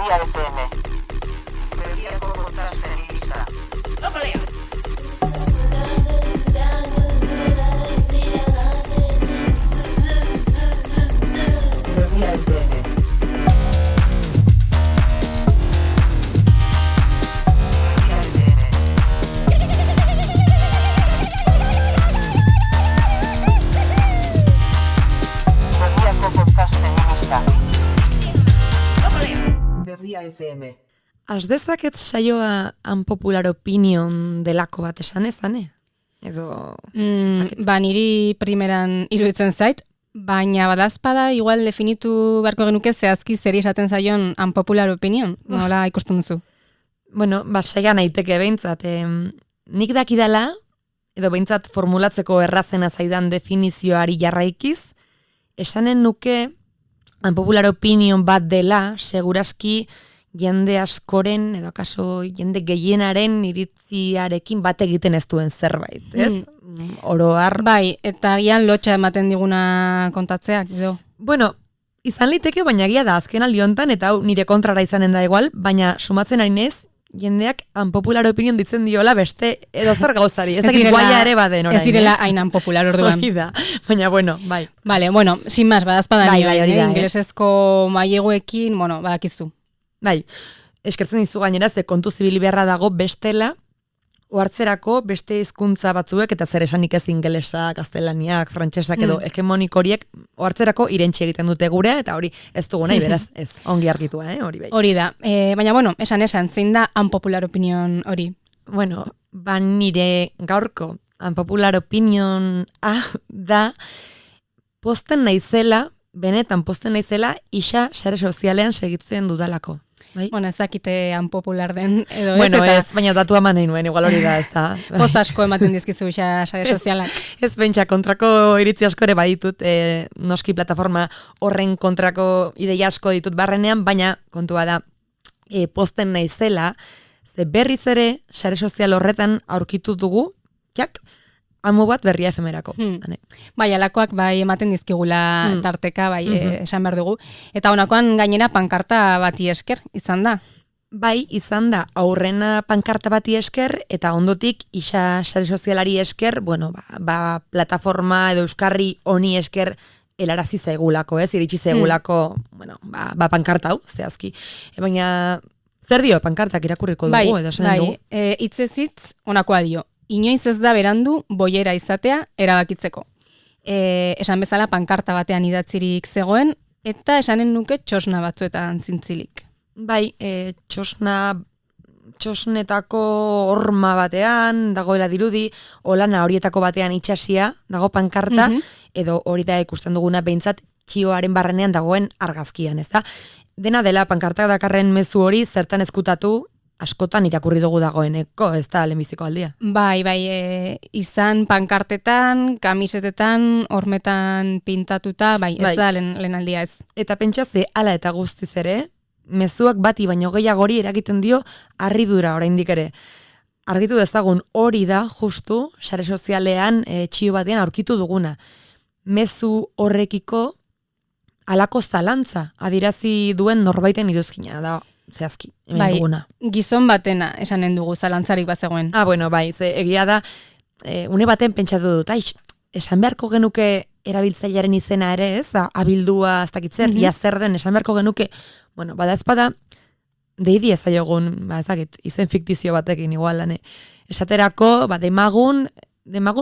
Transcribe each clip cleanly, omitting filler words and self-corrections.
Berria FM. Berriako podcasten lista. Berria FM. Berria FM. Az dezaket saioa unpopular opinion delako bat esan ezane? Edo... Niri primeran iruditzen zait, baina badazpada igual definitu beharko genuke zehazki zeri esaten zaion unpopular opinion. Nola ikusten duzu? Bueno, saia naiteke behintzat. Nik dakidala, edo behintzat formulatzeko errazena zaidan definizioari jarraikiz, esanen nuke unpopular opinion bat dela, seguraski jende askoren, edo akaso jende gehienaren iritziarekin bat egiten ez duen zerbait, ez? Oroar. Bai, eta gian lotxa ematen diguna kontatzeak, edo? Bueno, izan liteke, baina egia da azken aldi hontan, eta hau nire kontrara izanen da igual, baina sumatzen ari nez, jendeak unpopular opinion ditzen diola beste edo zer gauzari. Ez dakit guaia ere baden orain. Ez direla hain unpopular orduan. Hori da, baina bueno, bai. Vale, bueno, sin más, badazpada bai, hori da, ingelesezko maileguekin, bueno, badakizu. Bai, eskertzen dizu gainera, ze kontu zibili beharra dago bestela, ohartzerako beste hizkuntza batzuek, eta zer esanik ez ingelesa, gaztelaniak, frantsesak edo hegemonik horiek, ohartzerako irentsi egiten dute gurea, eta hori ez dugu nahi, beraz, ez, ongi argitua, hori bai. Hori da, baina bueno, esan, zein da unpopular opinion hori? Bueno, nire gaurko unpopular opinion da, posten naizela, benetan posten naizela, isa sare sozialean segitzen dudalako. Bai? Bueno, ez dakite unpopular den, edo bueno, ez, ez, baina datu eman nahi nuen, igual hori da, ez da. Poz asko ematen dizkizu sare sozialak. Ez pentsa, kontrako iritzi asko ere baditut, noski plataforma horren kontrako ideia asko ditut barrenean, baina kontua da, posten naizela, ze berriz ere, sare sozial horretan aurkitu dugu, amo bat Berria FM-erako. Bai, alakoak bai ematen dizkigula tarteka, bai esan behar dugu. Eta honakoan gainera pankarta bati esker, izan da? Bai, izan da, aurrena pankarta bati esker, eta ondotik isa sare sozialari esker, bueno, plataforma edo euskarri honi esker helarazi zaigulako, iritsi zaigulako, bueno, pankarta hau, zehazki. Baina, zer dio, pankartak irakurriko dugu, edo esanen dugu? Bai, hitzez honakoa dio. Inoiz ez da berandu boiera izatea erabakitzeko. Esan bezala pankarta batean idatzirik zegoen, eta esanen nuke txosna batzuetan zintzilik. Bai, txosnetako horma batean, dagoela dirudi, olana horietako batean itxasia, dago pankarta, edo hori da ikusten duguna behintzat txioaren barrenean dagoen argazkian, ez da? Dena dela pankartak dakarren mezu hori zertan ezkutatu, askotan irakurri dugu dagoeneko, ez da lehenbiziko aldia. Bai, izan pankartetan, kamisetetan, hormetan pintatuta, ez da lehen aldia ez. Eta pentsa ze, ala eta guztiz ere, mezuak bati baino gehiagori eragiten dio harridura oraindik ere. Argitu dezagun hori da, justu, sare sozialean txio batean aurkitu duguna. Mezu horrekiko halako zalantza adirazi duen norbaiten iruzkina da. Zehazki, hemen duguna. Gizon batena esanen dugu zalantzarik bazegoen. Bueno, ze egia da, une baten pentsatu dut, esan beharko genuke erabiltzailearen izena ere, ez, abildua ez dakitzer, ia zer den, esan beharko genuke, bueno, bada ezpada, deidi ez aiogun, izen fiktizio batekin igual, esaterako, demagun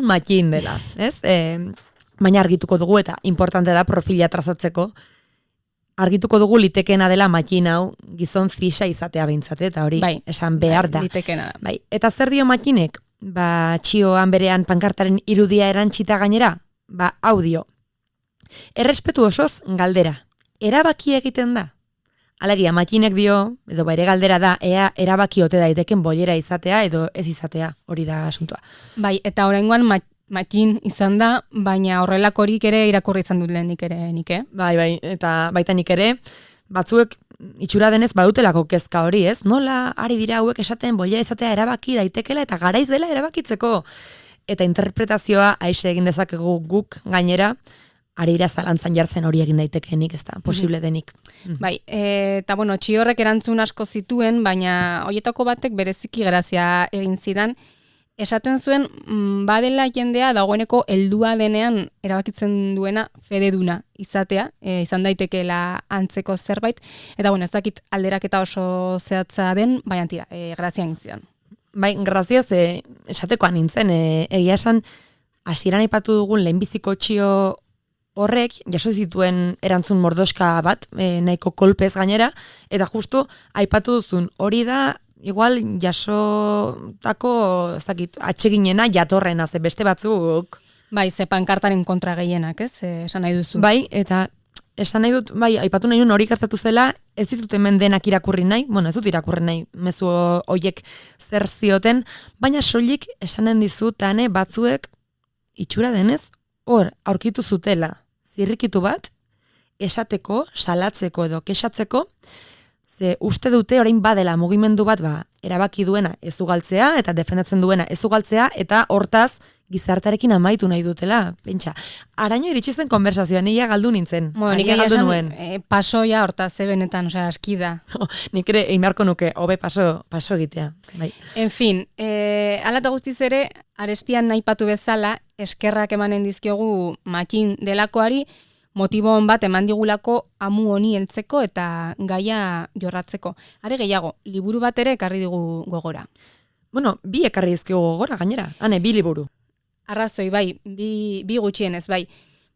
makin dela, ez? Baina argituko dugu eta importante da profila trazatzeko, argituko dugu litekena dela makina hau gizon fisa izatea behintzate, eta hori esan behar da. Litekena da. Eta zer dio makinek? Txioan berean pankartaren irudia erantxita gainera? Audio. Errespetu osoz galdera. Erabaki egiten da? Alegia, makinek dio, edo ere galdera da, ea erabaki ote daiteken boiera izatea edo ez izatea, hori da asuntua. Eta oraingoan makin izan da, baina horrelakorik ere irakurri izan dut lehenik ere nik, Bai, eta baita nik ere, batzuek itxura denez badutelako kezka hori, ez? Nola ari dira hauek esaten boiera izatea erabaki daitekela eta garaiz dela erabakitzeko. Eta interpretazioa aixe egin dezakegu guk gainera, arira zalantzan jartzen hori egin daitekeenik, ez da, posible denik. Bai, eta bueno, Txiorrek erantzun asko zituen, baina hoietako batek bereziki grazia egin zidan, esaten zuen, badela jendea dagoeneko heldua denean erabakitzen duena fededuna izatea, izan daitekeela antzeko zerbait, eta bueno, ez dakit alderaketa oso zehatza den, baina tira, grazia egin zidan. Bai, grazioz, esatekoan nintzen, egia esan, hasieran aipatu dugun lehenbiziko txio horrek, jaso zituen erantzun mordoska bat, nahiko kolpez gainera, eta justu aipatu duzun, hori da, igual jasotako, ez dakit, atseginena jatorrena, ze beste batzuk. Bai, ze pankartaren kontra gehienak, ez? Esan nahi duzu. Bai, eta esan nahi dut, bai, aipatu nahi nun hori gertatu zela, ez ditut hemen denak irakurri nahi, bueno, ez dut irakurri nahi, mezu hoiek zer zioten, baina soilik esanen dizut, batzuek, itxura denez, hor, aurkitu zutela, zirrikitu bat, esateko, salatzeko edo kexatzeko, ze uste dute orain badela mugimendu bat erabaki duena ez ugaltzea eta defendatzen duena ez ugaltzea eta hortaz gizartarekin amaitu nahi dutela, pentsa. Araño iritsi zen konversazioa, nila galdu nintzen. Nik galdu nuen. Pasoia hortaz benetan, osea, aski da. Nik ere eimarko nuke, hobe paso egitea. Bai. En fin, hala eta guztiz ere, arestian naipatu bezala, eskerrak emanen dizkiogu Mattin delakoari, motibon bat eman digulako amu honi heltzeko eta gaia jorratzeko. Are gehiago, liburu bat ere ekarri digu gogora. Bueno, bi ekarri dizkigu gogora gainera, bi liburu. Arrazoi, bai, bi gutxienez, bai.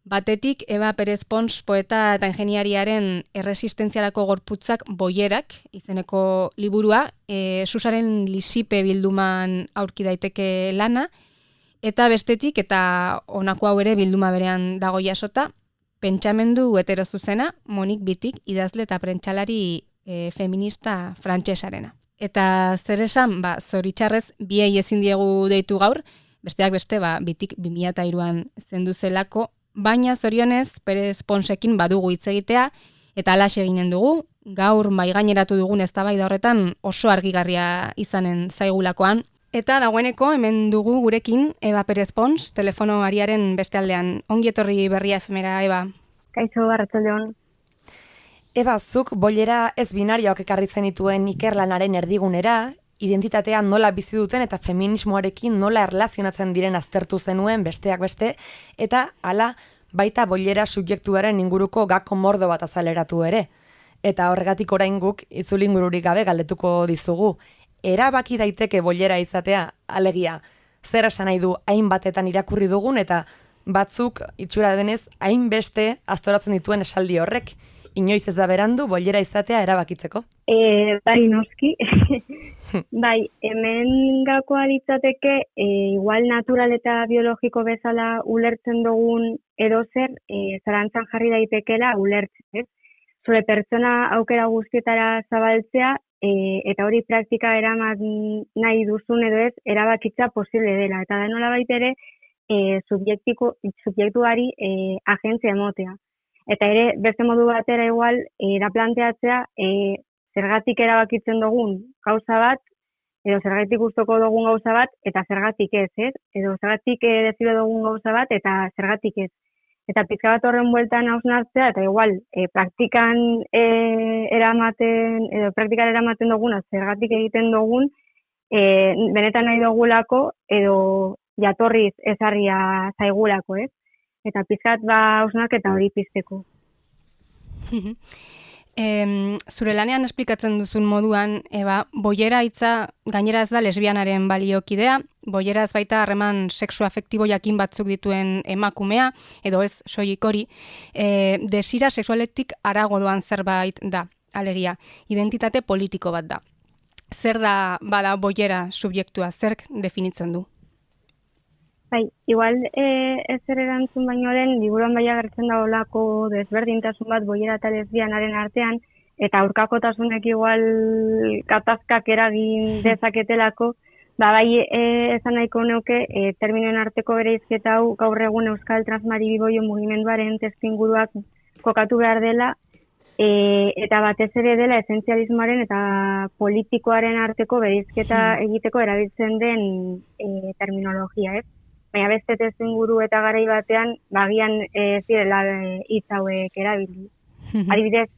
Batetik, Eba Perez Pons poeta eta ingeniariaren erresistentzialako gorputzak boierak, izeneko liburua, Susaren Lisipe bilduman aurki daiteke lana, eta bestetik, eta honako hau ere bilduma berean dago jasota, Pentsamendu heterozuzena, Monik Bitik, idazle eta prentsalari feminista frantsesarena. Eta zer esan, zoritxarrez, biei ezin diegu deitu gaur, besteak beste, Bitik 2003an zendu zelako, baina zorionez, Perez Ponsekin badugu hitz egitea, eta alaxe eginen dugu, gaur maigaineratu dugun eztabaida horretan oso argigarria izanen zaigulakoan. Eta dagoeneko hemen dugu gurekin Eba Perez Pons, telefono ariaren beste aldean. Ongi etorri Berria FMera, Eba. Kaixo, arratsaldeon. Eba, zuk boilera ez binarioak ekarri zenituen ikerlanaren erdigunera, identitatea nola bizi duten eta feminismoarekin nola erlazionatzen diren aztertu zenuen besteak beste, eta hala baita boilera subjektuaren inguruko gako mordo bat azaleratu ere. Eta horregatik orain guk itzulingururik gabe galdetuko dizugu. Erabaki daiteke boilera izatea, alegia, zer esan nahi du hainbatetan irakurri dugun eta batzuk itxura denez hainbeste aztoratzen dituen esaldi horrek. Inoiz ez da berandu boilera izatea erabakitzeko? Bai, noski. Bai, hemen gakoa litzateke, igual natural eta biologiko bezala ulertzen dugun edozer, zalantzan jarri daitekela ulertzen, ez? Zure pertsona aukera guztietara zabaltzea, eta hori praktika eraman nahi duzun edo ez, erabakitza posible dela. Eta da nola baitere, subjektuari agentzia emotea. Eta ere, beste modu batera igual, eraplanteatzea, zergatik erabakitzen dugun gauza bat, edo zergatik gustoko dugun gauza bat, eta zergatik ez, ez? Edo zergatik desiro dugun gauza bat, eta zergatik ez. Eta pizka bat horren bueltan hausnartzea, eta igual, praktikan eramaten duguna, zergatik egiten dugun, benetan nahi dugulako, edo jatorriz ezarria zaigulako, ez? Eta pizkat hausnarketa hori pizteko. Zure lanean esplikatzen duzun moduan, Eba, boiera hitza gainera ez da lesbianaren baliokidea, boiera ez baita harreman sexu-afektibo jakin batzuk dituen emakumea, edo ez soilik hori, desira sexualetik harago doan zerbait da, alegia, identitate politiko bat da. Zer da bada boiera subjektua, zerk definitzen du? Bai, igual ez zer erantzun baino lehen, liburuan bai agertzen da olako desberdintasun bat boiera eta lesbianaren artean, eta aurkakotasunek igual gatazkak eragin dezaketelako, bai esan nahiko neuke terminoen arteko bereizketa hau gaur egun Euskal Transmaribiboio mugimenduaren testuinguruak kokatu behar dela, eta batez ere dela esentzialismoaren eta politikoaren arteko bereizketa egiteko erabiltzen den terminologia, ez? baina beste testuinguru eta garai batean, bagian ez direla hitz hauek erabili. Adibidez,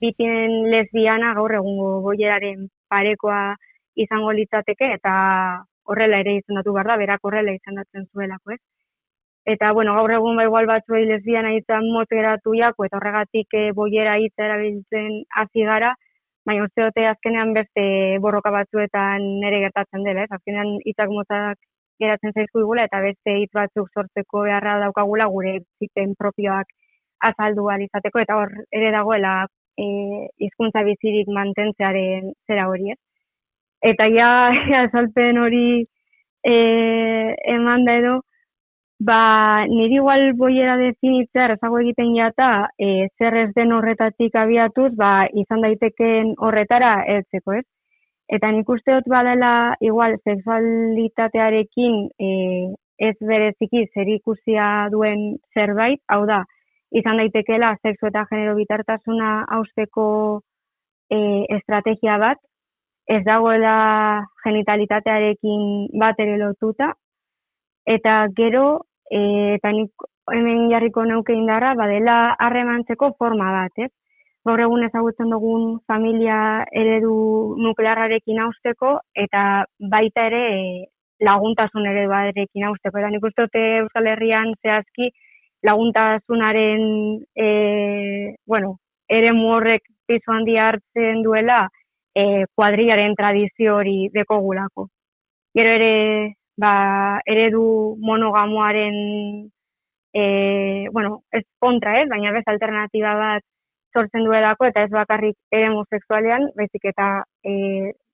bipin lesbiana gaur egungo boieraren parekoa izango litzateke, eta horrela ere izendatu behar da, berak horrela izendatzen zuelako, ez? Eta, bueno, gaur egun igual batzuei lesbiana izan motz geratu jako, eta horregatik boiera hitza erabiltzen hasi gara, baina uste dute azkenean beste borroka batzuetan nere gertatzen dela, ez? Azkenean hitzak motzak geratzen zaizkigula eta beste hitz batzuk sortzeko beharra daukagula gure hitzen propioak azaldu ahal izateko, eta hor ere dagoela hizkuntza bizirik mantentzearen zera hori, ez? Eta ja azalpen hori eman da edo, niri igual boiera definitzea errazago egiten jata, zer ez den horretatik abiatuz, izan daiteken horretara heltzeko, ez? Eta nik uste dut badela igual sexualitatearekin ez bereziki zerikusia duen zerbait, hau da, izan daitekeela sexu eta genero bitartasuna hausteko estrategia bat, ez dagoela genitalitatearekin bat ere lotuta, eta gero, eta nik hemen jarriko neuke indarra, badela harremantzeko forma bat, ez? Gaur egun ezagutzen dugun familia eredu nuklearrarekin hausteko, eta baita ere laguntasun ereduarekin hausteko. Eta nik uste dut Euskal Herrian zehazki laguntasunaren eremu horrek pisu handia hartzen duela kuadrillaren tradizio hori dekogulako. Gero ere, eredu monogamoaren, ez kontra ez, baina bez alternatiba bat sortzen duelako, eta ez bakarrik eremu sexualean, baizik eta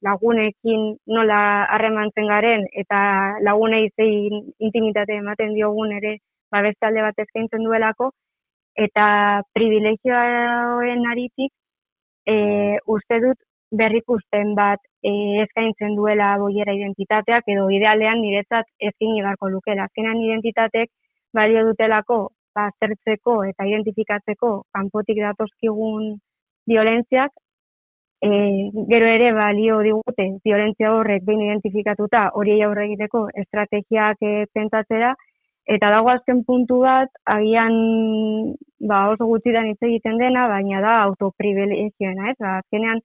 lagunekin nola harremantzen garen, eta lagunei zein intimitate ematen diogun ere, beste alde bat eskaintzen duelako, eta privilegioen aritik, uste dut berrikusten bat eskaintzen duela boiera identitateak, edo idealean niretzat eskaini beharko lukela. Azkenean identitatek balio dutelako aztertzeko eta identifikatzeko kanpotik datozkigun violentziak, gero ere balio digute violentzia horrek behin identifikatuta hori aurre egiteko estrategiak pentsatzera, eta dago azken puntu bat, agian oso gutxitan hitz egiten dena, baina da autoprivilegioena, ez? Azkenean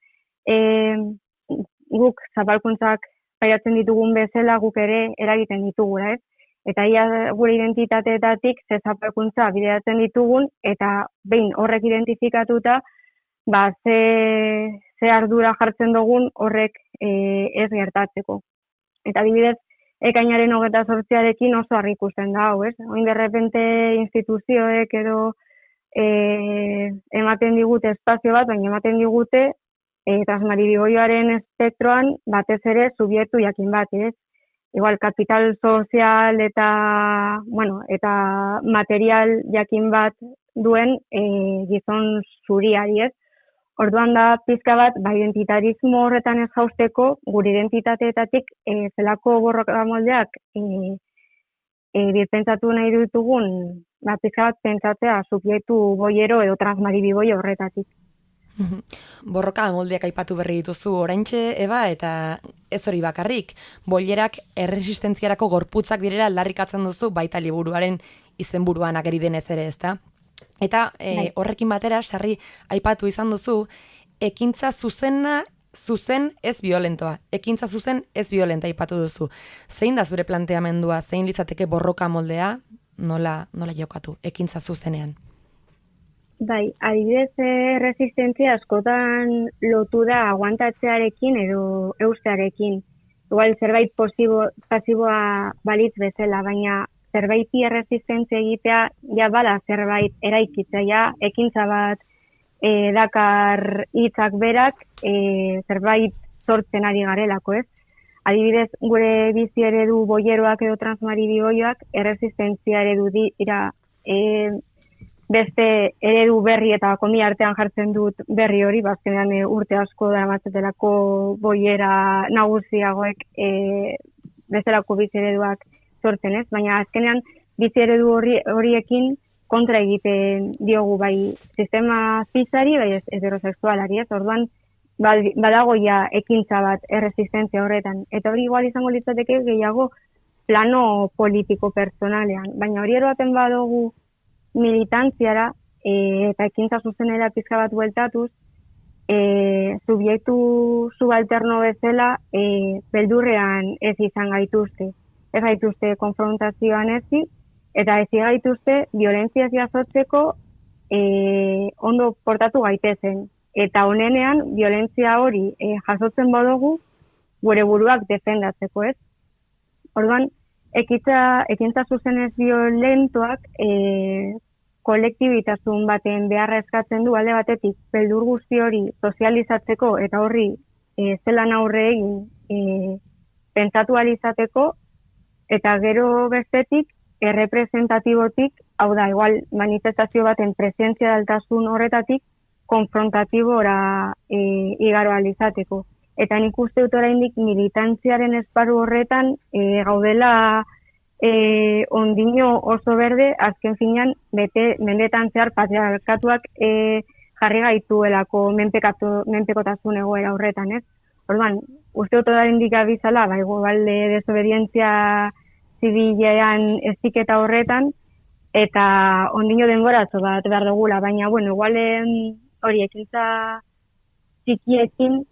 guk zapalkuntzak pairatzen ditugun bezala guk ere eragiten ditugula, ez? Eta gure identitateetatik ze zapalkuntza bideratzen ditugun, eta behin horrek identifikatuta, ze ardura jartzen dugun horrek ez gertatzeko. Eta adibidez, ekainaren 28arekin oso harri ikusten da, hau, ez? Oin derrepente instituzioek edo ematen digute espazio bat, baina ematen digute transmaribigoioaren espektroan batez ere subjektu jakin bat, ez? Igual, kapital sozial eta material jakin bat duen gizon zuriari, ez? Orduan da pizka bat, identitarismo horretan ez jausteko, gure identitateetatik zelako borroka moldeak birpentsatu nahi ditugun, pizka bat pentsatzea subjektu boiero edo transmaribigoio horretatik. Borroka moldeak aipatu berri dituzu oraintxe, Eba, eta ez hori bakarrik. Boilerak erresistentziarako gorputzak direla aldarrikatzen duzu baita liburuaren izenburuan ageri denez ere, ezta? Eta horrekin batera, sarri aipatu izan duzu, ekintza zuzen ez violentoa. Ekintza zuzen ez violenta aipatu duzu. Zein da zure planteamendua, zein litzateke borroka moldea, nola jokatu, ekintza zuzenean? Bai, adibidez resistentzia askotan lotu da aguantatzearekin edo eustearekin. Igual zerbait pasiboa balitz bezala, baina zerbaiti erresistentzia egitea ja bada zerbait eraikitzea, ja ekintza bat dakar hitzak berak zerbait sortzen ari garelako, ez? Adibidez, gure bizi eredu boieroak edo transmaribigoioak erresistentzia eredu dira beste eredu berri eta komi artean jartzen dut berri hori, bazkenean urte asko daramatzetelako boiera nagusiagoek bezalako bizi ereduak sortzen, ez? Baina azkenean bizi eredu horiekin kontra egiten diogu bai sistema zizari, bai heterosexualari, ez? Orduan badago ja ekintza bat erresistentzia horretan. Eta hori igual izango litzateke gehiago plano politiko personalean. Baina hori eroaten badugu militantziara eta ekintza zuzenera pizka bat bueltatuz, subjektu subalterno bezala beldurrean ez izan gaituzte. Ez gaituzte konfrontazioan ezi, eta ez gaituzte violentzia jasotzeko ondo portatu gaitezen. Eta honenean, violentzia hori jasotzen badugu gure buruak defendatzeko, ez? Orduan, ekintza zuzenez violentoak kolektibitasun baten beharra eskatzen du alde batetik beldur guzti hori sozializatzeko eta horri zelan aurre egin pentsatu alizateko, eta gero bestetik errepresentatibotik, hau da, igual manifestazio baten presentzia daltasun horretatik konfrontatibora igaro alizateko. Eta nik uste dut oraindik militantziaren esparru horretan gaudela ondino oso berde, azken finean mendetan zehar patriarkatuak jarri gaituelako menpekotasun egoera horretan, ez? Orduan, uste dut oraindik abizala, igual desobedientzia zibilean eziketa horretan, eta ondino denboratxo bat behar dugula, baina, bueno, igual hori ekintza txikiekin,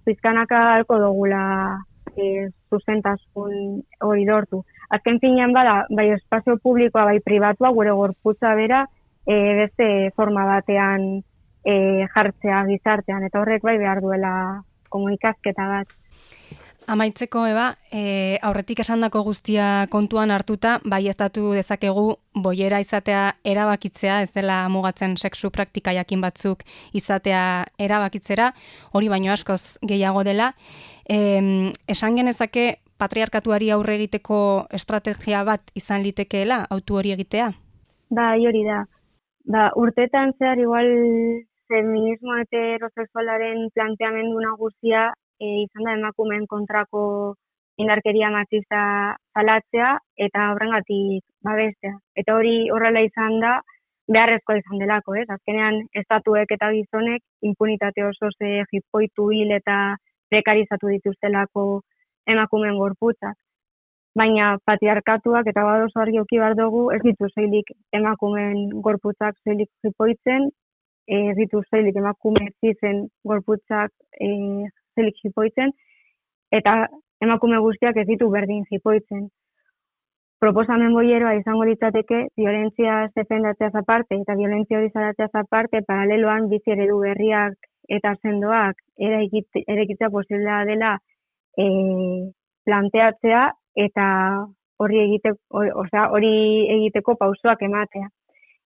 pizkanaka alko dugula zuzentasun hori dortu. Azken finean bada, bai espazio publikoa, bai pribatua, gure gorputza bera, beste forma batean jartzea gizartean, eta horrek bai behar duela komunikazketa bat. Amaitzeko, Eba, aurretik esandako guztia kontuan hartuta, bai eztatu dezakegu boiera izatea erabakitzea, ez dela mugatzen sexu praktika jakin batzuk izatea erabakitzera, hori baino askoz gehiago dela. Esan genezake patriarkatuari aurre egiteko estrategia bat izan litekeela, autu hori egitea? Hori da. Urtetan zehar igual feminismo heterosexualaren planteamendu nagusia izan da emakumeen kontrako indarkeria matxista salatzea eta horrengatik babestea. Eta hori horrela izan da beharrezkoa izan delako, ez? Azkenean estatuek eta gizonek impunitate oso jipoitu hil eta prekarizatu dituztelako emakumeen gorputzak. Baina patriarkatuak eta badozo argi auki behar dugu ez ditu soilik emakumeen gorputzak soilik jipoitzen, ez ditu soilik emakume zizen gorputzak zelik jipoitzen, eta emakume guztiak ez ditu berdin jipoitzen. Proposamen boieroa izango litzateke, violentzia defendatzeaz aparte eta violentzia hori salatzeaz aparte, paraleloan bizi eredu berriak eta sendoak eraikitzea posiblea dela planteatzea eta hori egiteko pausoak ematea.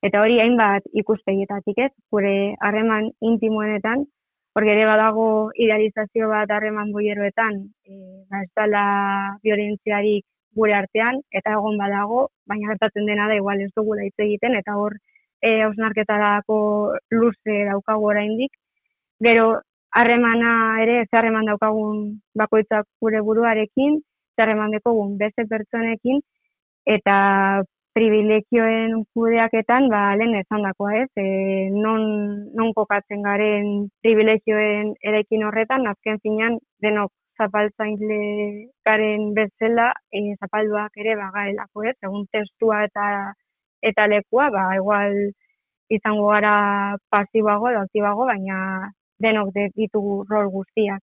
Eta hori hainbat ikuspegietatik, ez? Gure harreman intimoenetan, hor ere badago idealizazio bat harreman boieroetan, ez dela violentziarik gure artean, eta egon badago, baina gertatzen dena da igual ez dugula hitz egiten, eta hor hausnarketarako luze daukagu oraindik. Gero harremana ere, ze harreman daukagun bakoitzak gure buruarekin, ze harreman dekogun beste pertsonekin, eta privilegioen kudeaketan, lehen esandakoa, ez? Non kokatzen garen privilegioen eraikin horretan, azken finean denok zapaltzaile garen bezala, zapalduak ere bagaelako, ez? Egun testua eta lekua, igual izango gara pasiboago edo aktibago, baina denok ditugu rol guztiak.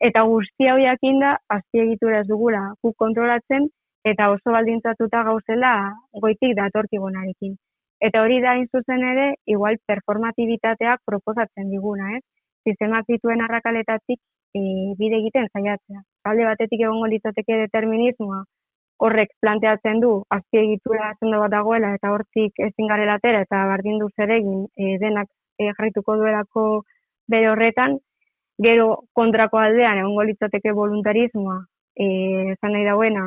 Eta guztia horiakin da, azpiegitura ez dugula guk kontrolatzen, eta oso baldintzatuta gauzela goitik datorkigonarekin. Eta hori da hain zuzen ere, igual performatibitateak proposatzen diguna, ez? Sistemak dituen arrakaletatik bide egiten saiatzea. Alde batetik egongo litzateke determinismoa, horrek planteatzen du azpiegitura sendo bat dagoela eta hortik ezin garela atera eta bardindu zer egin denak jarraituko duelako bere horretan. Gero kontrako aldean egongo litzateke voluntarismoa, esan nahi dauena,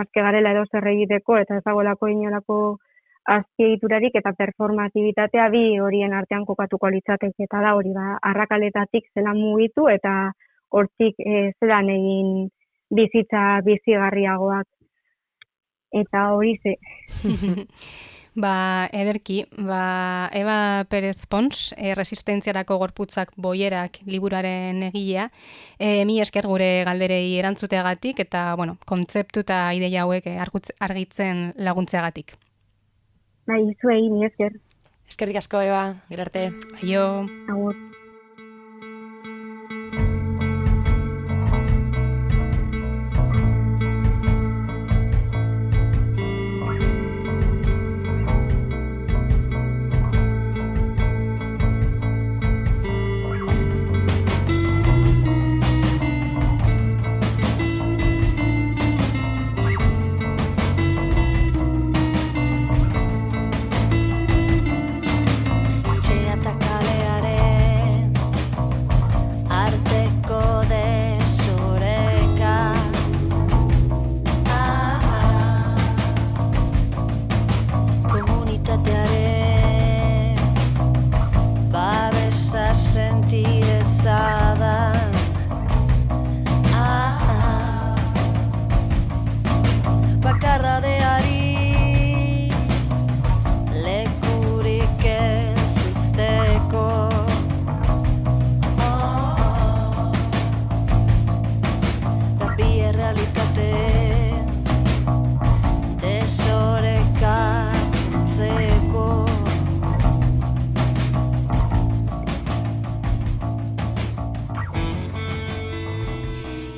azke garela edo zer egiteko eta ezagoelako inolako azpiegiturarik eta performatibitatea bi horien artean kokatuko litzateke, eta da hori arrakaletatik zelan mugitu eta hortik zelan egin bizitza bizigarriagoak. Eta hori ze. Ederki, Eva Pérez Pons, Resistentziarako gorputzak boierak liburuaren egilea, mi esker gure galderei erantzuteagatik eta, kontzeptu eta ideia hauek argitzen laguntzeagatik. Zuei, mi esker. Eskerrik asko, Eba, gero arte. Aio. Agur.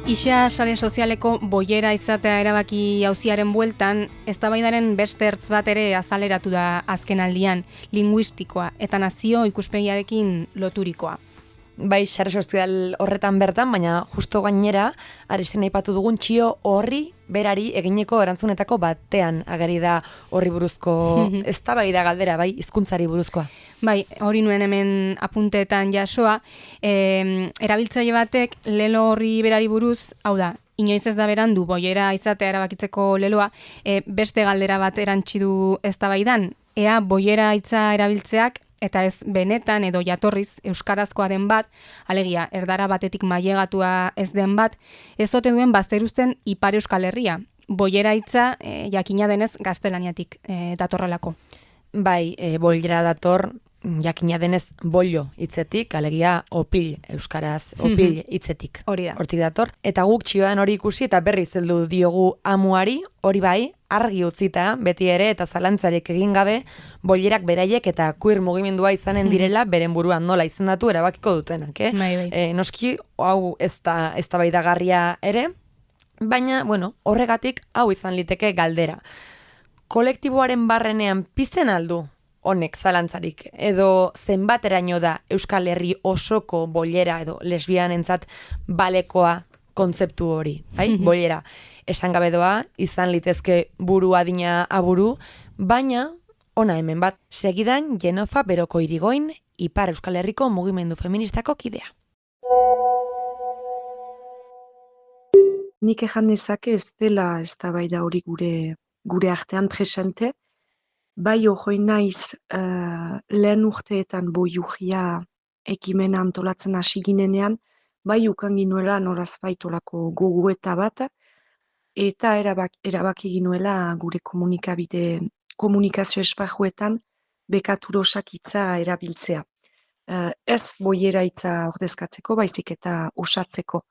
Ixa sare sozialeko boiera izatea erabaki auziaren bueltan, eztabaidaren beste ertz bat ere azaleratu da azken aldian, linguistikoa eta nazio ikuspegiarekin loturikoa. Bai, sare sozial horretan bertan, baina justo gainera, Aresten aipatu dugun txio horri berari egineko erantzunetako batean agari da horri buruzko eztabaida galdera, bai, hizkuntzari buruzkoa. Bai, hori nuen hemen apunteetan jasoa, erabiltzaile batek lelo horri berari buruz, hau da, inoiz ez da berandu boiera izatea erabakitzeko leloa, beste galdera bat erantsi du eztabaidan, ea boiera hitza erabiltzeak eta ez benetan edo jatorriz euskarazkoa den bat, alegia, erdara batetik mailegatua ez den bat, ez ote duen bazteruzten Ipar Euskal Herria. Boiera hitza jakina denez gaztelaniatik datorrelako. Bai, boiera dator jakina denez bollo hitzetik, alegia opil euskaraz, opil hitzetik. Hori da. Hortik dator. Eta guk txioan hori ikusi eta berriz heldu diogu amuari, hori bai, argi utzita, beti ere eta zalantzarik egin gabe, boierak beraiek eta queer mugimendua izanen direla, beren buruan nola izendatu erabakiko dutenak. Bai. Noski, hau ez da eztabaidagarria ere, baina, horregatik hau izan liteke galdera. Kolektiboaren barrenean pizten aldu honek zalantzarik, edo zenbateraino da Euskal Herri osoko boiera edo lesbianentzat balekoa kontzeptu hori, bai? Boiera esan gabe doa, izan litezke buru adina aburu, baina ona hemen bat, segidan Jenofa Beroko Irigoin, Ipar Euskal Herriko mugimendu feministako kidea. Nik ejan nezake ez dela eztabaida hori gure artean presente, bai hori naiz lehen urteetan boiugia ekimena antolatzen hasi ginenean, bai ukan ginuela noraz baitolako gogueta bat, eta erabaki ginuela gure komunikazio esparruetan bekaturosak hitza erabiltzea. Ez boiera hitza ordezkatzeko, baizik eta osatzeko.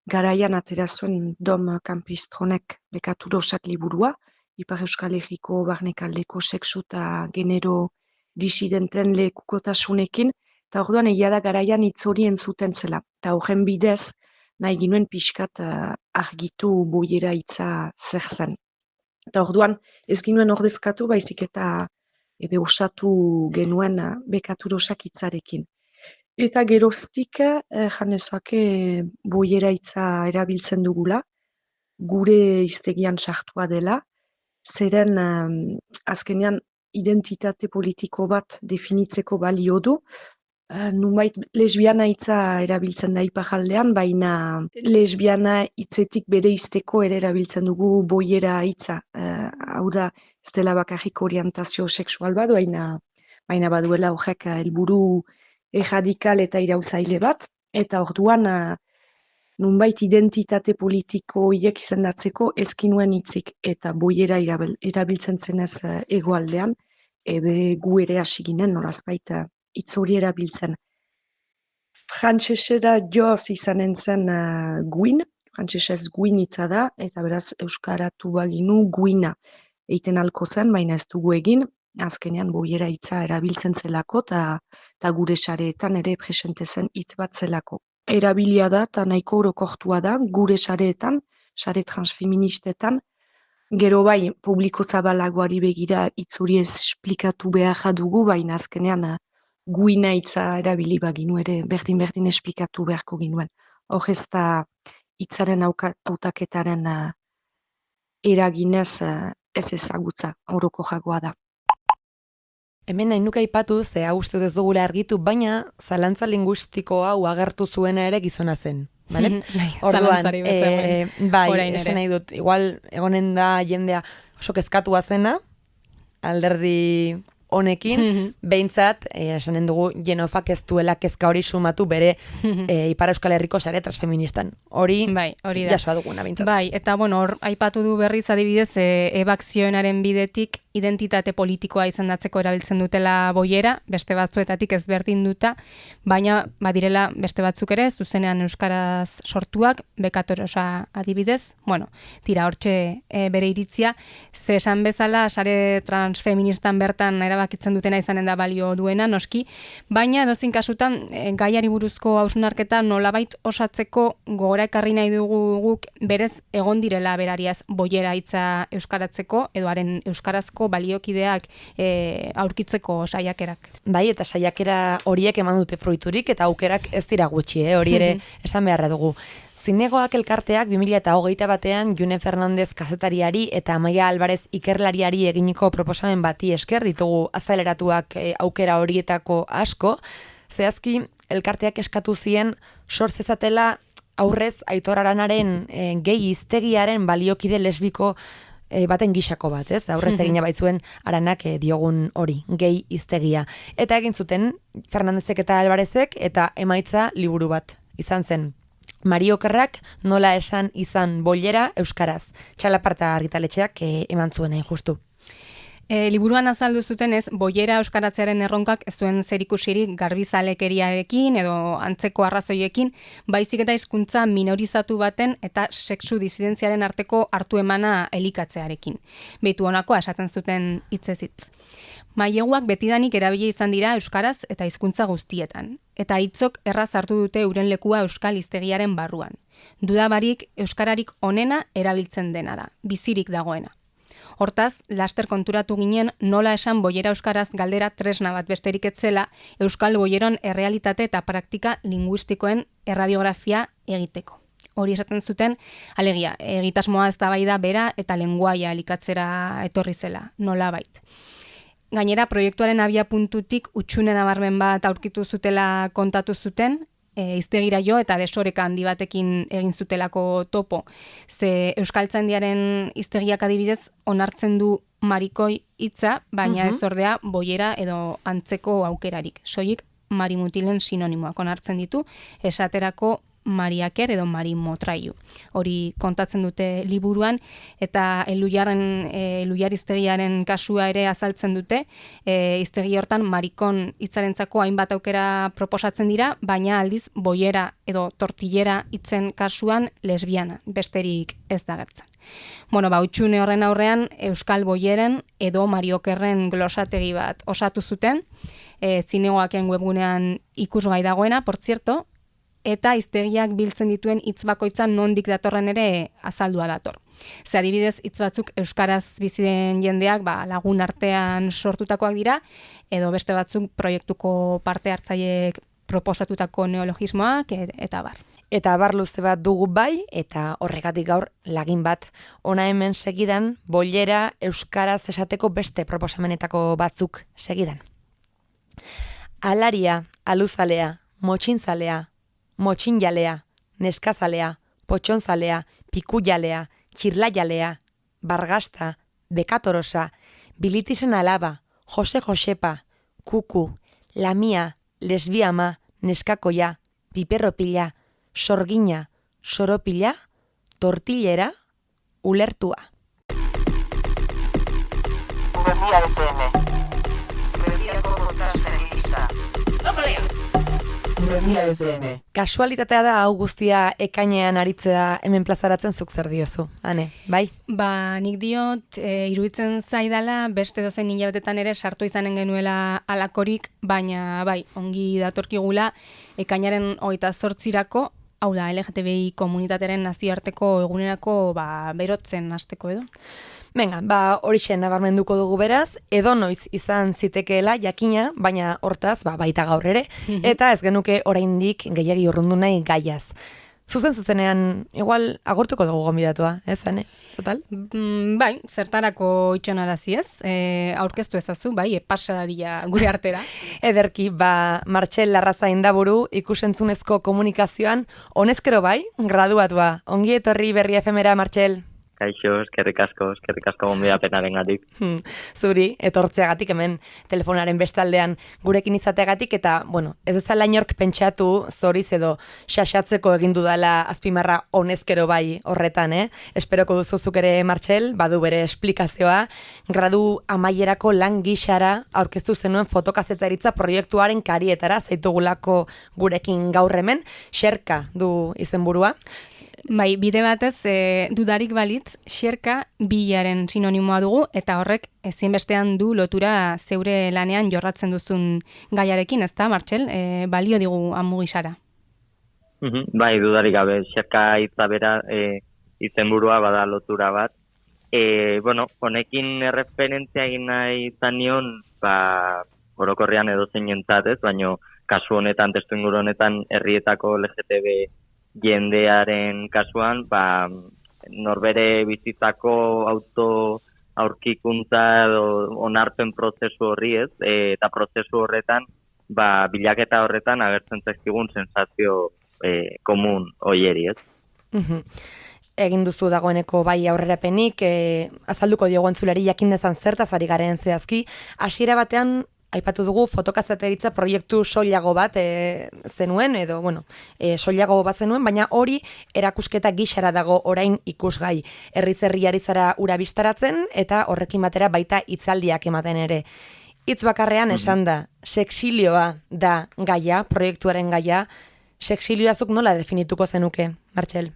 Garaian atera zuen Dom Campistronek bekaturosak liburua, Ipar Euskal Herriko barnekaldeko sexu eta genero disidenten lekukotasunekin, eta orduan egia da garaian hitz hori entzuten zela. Eta horren bidez, nahi ginuen pixkat argitu boiera hitza zer zen. Eta orduan ez ginuen ordezkatu, baizik eta osatu genuen bekaturosak hitzarekin. Eta geroztik janezake boiera hitza erabiltzen dugula, gure hiztegian sartua dela, zeren azkenean identitate politiko bat definitzeko balio du. Nunbait lesbiana hitza erabiltzen da iparraldean, baina lesbiana hitzetik bere izteko ere erabiltzen dugu boiera hitza. Hau da, ez dela bakarrik orientazio sexual bat, baina baduela horrek helburu erradikal eta irautzaile bat, eta orduan nunbait identitate politiko hiek izendatzeko ezkinuen hitzik eta boiera erabiltzen zenez hegoaldean, ebe gu ere hasi ginen, nolazbait hitz hori erabiltzen. Frantsesera joz izanen zen guin, frantsesez guin hitza da, eta beraz euskaratu baginu guina egiten alko zen, baina ez dugu egin, azkenean boiera hitza erabiltzen zelako, eta gure sareetan ere presente zen hitz bat zelako. Erabilia da, eta nahiko orokortua da, gure sareetan, sare transfeministetan, gero bai, publiko zabalagoari begira hitz hori ez esplikatu behar dugu, baina azkenean guina hitza erabili baginu ere berdin esplikatu beharko ginuen. Hor ez da hitzaren hautaketaren eraginez ez ezagutza, oroko jagoa da. Hemen nahi nuke aipatu, ze hau uste ez dugula argitu, baina zalantza lingustiko hau agertu zuena ere gizona zen. Vale? Zalantzari betzegoen. Bai, esan nahi dut, igual egonen da jendea oso kezkatua zena, alderdi honekin, behintzat, esanen dugu, Jenofak ez duela kezka hori sumatu bere Ipar Euskal Herriko sare transfeministan. Hori jasoa duguna, behintzat. Bai, eta bueno, hor aipatu du berriz adibidez, ebak zioenaren bidetik identitate politikoa izendatzeko erabiltzen dutela boiera, beste batzuetatik ezberdin duta, baina badirela beste batzuk ere, zuzenean euskaraz sortuak, bekatorosa adibidez, bueno, tira hortxe bere iritzia, ze esan bezala sare transfeministan bertan erabakitzen dutena izanen da balio duena, noski, baina edozein kasutan gaiari buruzko hausnarketa nolabait osatzeko gogora ekarri nahi dugu guk berez egon direla berariaz boiera hitza euskaratzeko edo haren euskarazko baliokideak aurkitzeko saiakerak. Bai, eta saiakera horiek eman dute fruiturik eta aukerak ez dira gutxi, hori ere esan beharra dugu. Zinegoak elkarteak 2021 June Fernandez kazetariari eta Amaia Alvarez ikerlariari eginiko proposamen bati esker ditugu azaleratuak aukera horietako asko. Zehazki, elkarteak eskatu zien sor zezatela aurrez Aitor Aranaren gehi hiztegiaren baliokide lesbiko baten gixako bat, ez? Aurrez egina baitzuen Aranak diogun hori, gehi hiztegia. Eta egin zuten Fernandezek eta Alvarezek eta emaitza liburu bat izan zen. Mario Okerrak nola esan izan boilera euskaraz. Txalaparta argitaletxeak eman zuen hain justu. Liburuan azaldu zutenez, boiera euskaratzearen erronkak ez zuen zerikusirik garbizalekeriarekin edo antzeko arrazoiekin, baizik eta hizkuntza minorizatu baten eta sexu disidentziaren arteko hartu emana elikatzearekin. Beitu honakoa esaten zuten hitzez hitz. Maileguak betidanik erabili izan dira euskaraz eta hizkuntza guztietan, eta hitzok erraz hartu dute euren lekua euskal hiztegiaren barruan. Duda barik euskararik onena erabiltzen dena da, bizirik dagoena. Hortaz, laster konturatu ginen nola esan boiera euskaraz galdera tresna bat besterik etzela euskal boieron errealitate eta praktika linguistikoen erradiografia egiteko. Hori esaten zuten, alegia, egitasmoa eztabaida bera eta lenguaia elikatzera etorri zela, nolabait. Gainera, proiektuaren abiapuntutik utxune nabarmen bat aurkitu zutela kontatu zuten, hiztegira jo eta desoreka handi batekin egin zutelako topo. Ze euskaltzaindiaren hiztegiak adibidez onartzen du marikoi hitza, baina ez ordea boiera edo antzeko aukerarik. Soilik marimutilen sinonimoak onartzen ditu, esaterako mariaker edo marimotraiu. Hori kontatzen dute liburuan, eta Elujar hiztegiaren kasua ere azaltzen dute. Hiztegi hortan marikon hitzarentzako hainbat aukera proposatzen dira, baina aldiz boiera edo tortillera hitzen kasuan lesbiana, besterik ez da gertzen. Bueno, utxune horren aurrean euskal boieren edo mariokerren glosategi bat osatu zuten, zinegoaken webgunean ikusgai dagoena, por cierto, eta hiztegiak biltzen dituen hitz bakoitzan nondik datorren ere azaldua dator. Ze adibidez hitz batzuk euskaraz bizi den jendeak lagun artean sortutakoak dira, edo beste batzuk proiektuko parte hartzaileek proposatutako neologismoak eta bar. Eta bar luze bat dugu bai, eta horregatik gaur lagin bat. Ona hemen segidan, boilera euskaraz esateko beste proposamenetako batzuk segidan. Alaria, aluzalea, motxinzalea, motxinjalea, neskazalea, potxonzalea, pikujalea, txirlaialea, bargasta, bekatorosa, bilitisen alaba, Josepa, kuku, lamia, lesbiama, neskakoia, piperropila, sorgina, soropila, tortillera, ulertua. Berria FM. Berria FM. Kasualitatea da hau guztia ekainean aritzea hemen plazaratzen zuk zer diozu, Ane, bai? Ba, nik diot, iruditzen zaidala, beste dozen hilabetetan ere sartu izanen genuela alakorik, baina bai, ongi datorkigula, ekainaren 28rako, hau da, LGTBI komunitatearen nazioarteko egunerako berotzen hasteko edo. Venga, horixen nabarmenduko dugu beraz, edonoiz izan zitekeela jakina, baina hortaz, baita gaur ere, eta ez genuke oraindik gehiagi urrundu nahi gaiaz. Zuzenean, igual agurtuko dugu gonbidatua, ez, Ane? Total? Bai, zertarako itxonarazi ez, aurkeztu ezazu, bai, pasa dadila gure artera. Ederki, Martxel Larraza Indaburu, ikusentzunezko komunikazioan, honezkero bai, graduatua. Ongi etorri Berria FMera, Martxel. Kaixo, eskerrik asko gonbidapenarengatik. Zuri, etortzeagatik hemen telefonaren bestaldean gurekin izateagatik, eta, ez ezala inork pentsatu zoriz edo xaxatzeko egin dudala azpimarra honezkero bai horretan, Esperoko duzuzuk ere, Martxel, badu bere esplikazioa, gradu amaierako lan gixara aurkeztu zenuen fotokazetaritza proiektuaren karietara zaitugulako gurekin gaur hemen, xerka du izenburua. Bai, bide batez, dudarik balitz, xerka bilaren sinonimoa dugu, eta horrek ezinbestean du lotura zeure lanean jorratzen duzun gaiarekin, ezta, Martxel? Balio digu amugisara. Bai, dudarik gabe, xerka hitza bera izenburua bada lotura bat. Honekin erreferentzia egin nahi izan nion, orokorrean edo zeinentzat, ez? Baina kasu honetan, testuinguru honetan, herrietako LGTB jendearen kasuan, norbere bizitzako aurkikuntza edo onarpen prozesu horri ez, eta prozesu horretan, bilaketa horretan agertzen zaizkigun sensazio komun hoieri ez. Egin duzu dagoeneko bai aurrerapenik, azalduko diogu entzulari jakin dezan zertaz ari garen zehazki, hasiera batean aipatu dugu fotokazeteritza proiektu soilago bat zenuen, edo, soilago bat zenuen, baina hori erakusketa gixara dago orain ikusgai. Herri-herriari zara ura bistaratzen, eta horrekin batera baita hitzaldiak ematen ere. Hitz bakarrean esan da, sexilioa da gaia, proiektuaren gaia, sexilioazuk nola definituko zenuke, Martxel?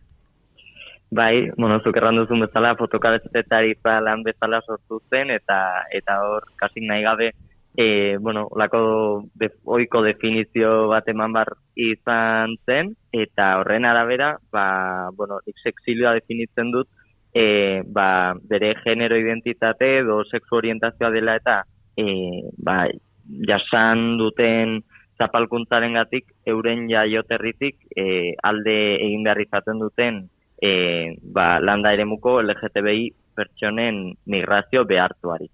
Bai, zuk erranduzun bezala, fotokazetetaritza lan bezala sortu zen, eta hor, kasik nahi gabe, oiko definizio bat eman bar izan zen, eta horren arabera, nik sexilioa definitzen dut, bere genero identitate edo sexu orientazioa dela eta jasan duten zapalkuntzaren gatik, euren jaioterritik alde egin behar izaten duten landa eremuko LGTBI pertsonen migrazio behartuari.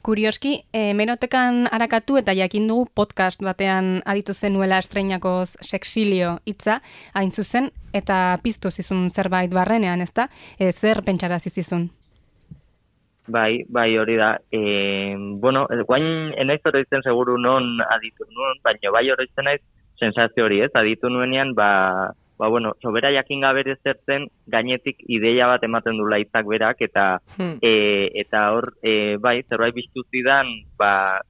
Kurioski, Hemerotekan arakatu eta jakin dugu podcast batean aditu zenuela estreinakoz sexilio hitza, hain zuzen, eta piztu zizun zerbait barrenean, ezta? Zer pentsarazi zizun? Bai, hori da. Guain enaiz oroitzen seguru non aditu nuen, baina bai oroitzen naiz sensazio hori, ez? Aditu nuenean, sobera jakin gabe zertzen gainetik ideia bat ematen dula hitzak berak eta hor zerbait biztu zidan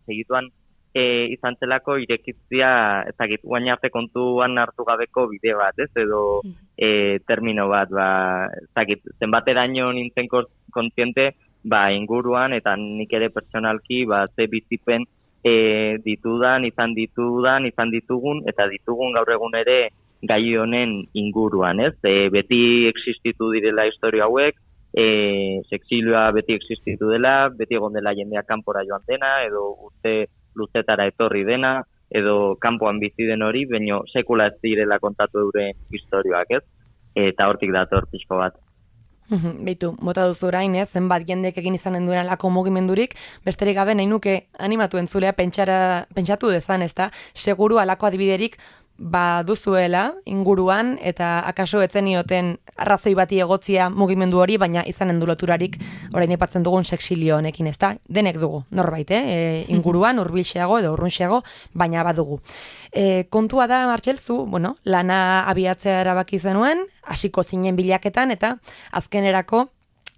segituan izan zelako irekitzia ezagik guain arte kontuan hartu gabeko bide bat, ez edo termino bat ezagik zenbateraino nintzen kontziente inguruan eta nik ere pertsonalki ze bizipen izan ditugun eta ditugun gaur egun ere gai honen inguruan, ez? Beti existitu direla historia hauek, sexilioa beti existitu dela, beti egon dela jendea kanpora joan dena, edo urte luzetara etorri dena, edo kanpoan bizi den hori, baina sekula ez direla kontatu euren historioak, ez? Eta hortik dator pixko bat. Beitu, bota duzu orain, zenbat jendek egin izanen duen alako mugimendurik, besterik gabe nahi nuke animatu entzulea pentsatu dezan, ezta? Seguru alako adibiderik duzuela inguruan eta akaso etzenioten arrazoi bati egotzia mugimendu hori, baina izanen du loturarik orain aipatzen dugun sexilio honekin, ezta? Denek dugu, norbait, inguruan, hurbilxeago edo urrunxeago, baina badugu. Kontua da, Martxel, zu, lana abiatzea erabaki zenuen, hasiko zinen bilaketan, eta azkenerako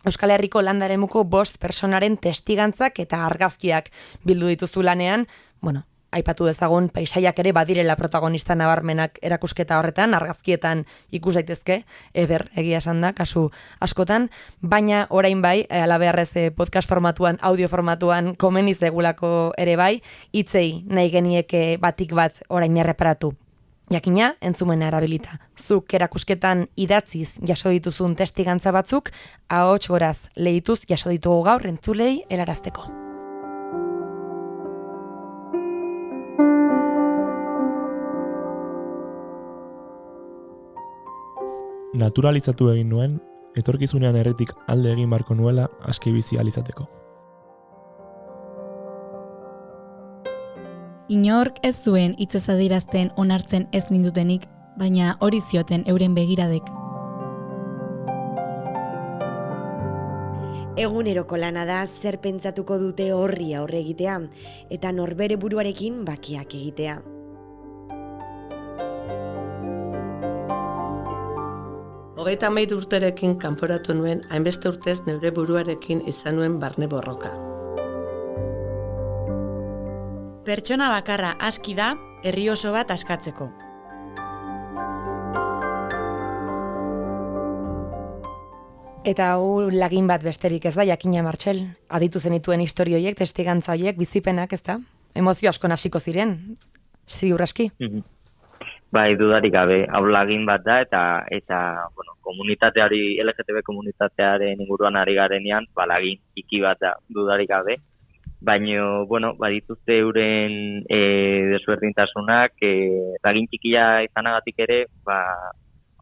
Euskal Herriko landaremuko 5 pertsonaren testigantzak eta argazkiak bildu dituzu lanean, aipatu dezagun paisaiak ere badirela protagonista nabarmenak erakusketa horretan, argazkietan ikus daitezke, eder egia esan da, kasu askotan, baina orain bai, alabeharrez podcast formatuan, audio formatuan, komeni zegulako ere bai, hitzei nahi genieke batik bat orain erreparatu. Jakina, entzumena erabilita. Zuk erakusketan idatziz jaso dituzun testigantza batzuk, ahots goraz lehituz jaso ditugu gaur entzulei helarazteko. Naturalizatu egin nuen, etorkizunean erretik alde egin barko nuela aski bizi ahal izateko. Inork ez zuen hitzez adierazten onartzen ez nindutenik, baina hori zioten euren begiradek. Eguneroko lana da zer pentsatuko dute horri aurre egitea, eta norbere buruarekin bakiak egitea. Hogeita hamairu urterekin kanporatu nuen, hainbeste urtez neure buruarekin izan nuen barne borroka. Pertsona bakarra aski da, herri oso bat askatzeko. Eta hau lagin bat besterik ez da, jakina Martxel, aditu zenituen historioiek, testigantza horiek, bizipenak ez da? Emozio asko hasiko ziren, ziur aski? Bai, dudarik gabe, hau lagin bat da, eta bueno, komunitateari, LGTB komunitatearen inguruan ari garenean, lagin txiki bat da, dudarik gabe. Baina, bueno, badituzte euren desberdintasunak, lagin txikia izanagatik ere,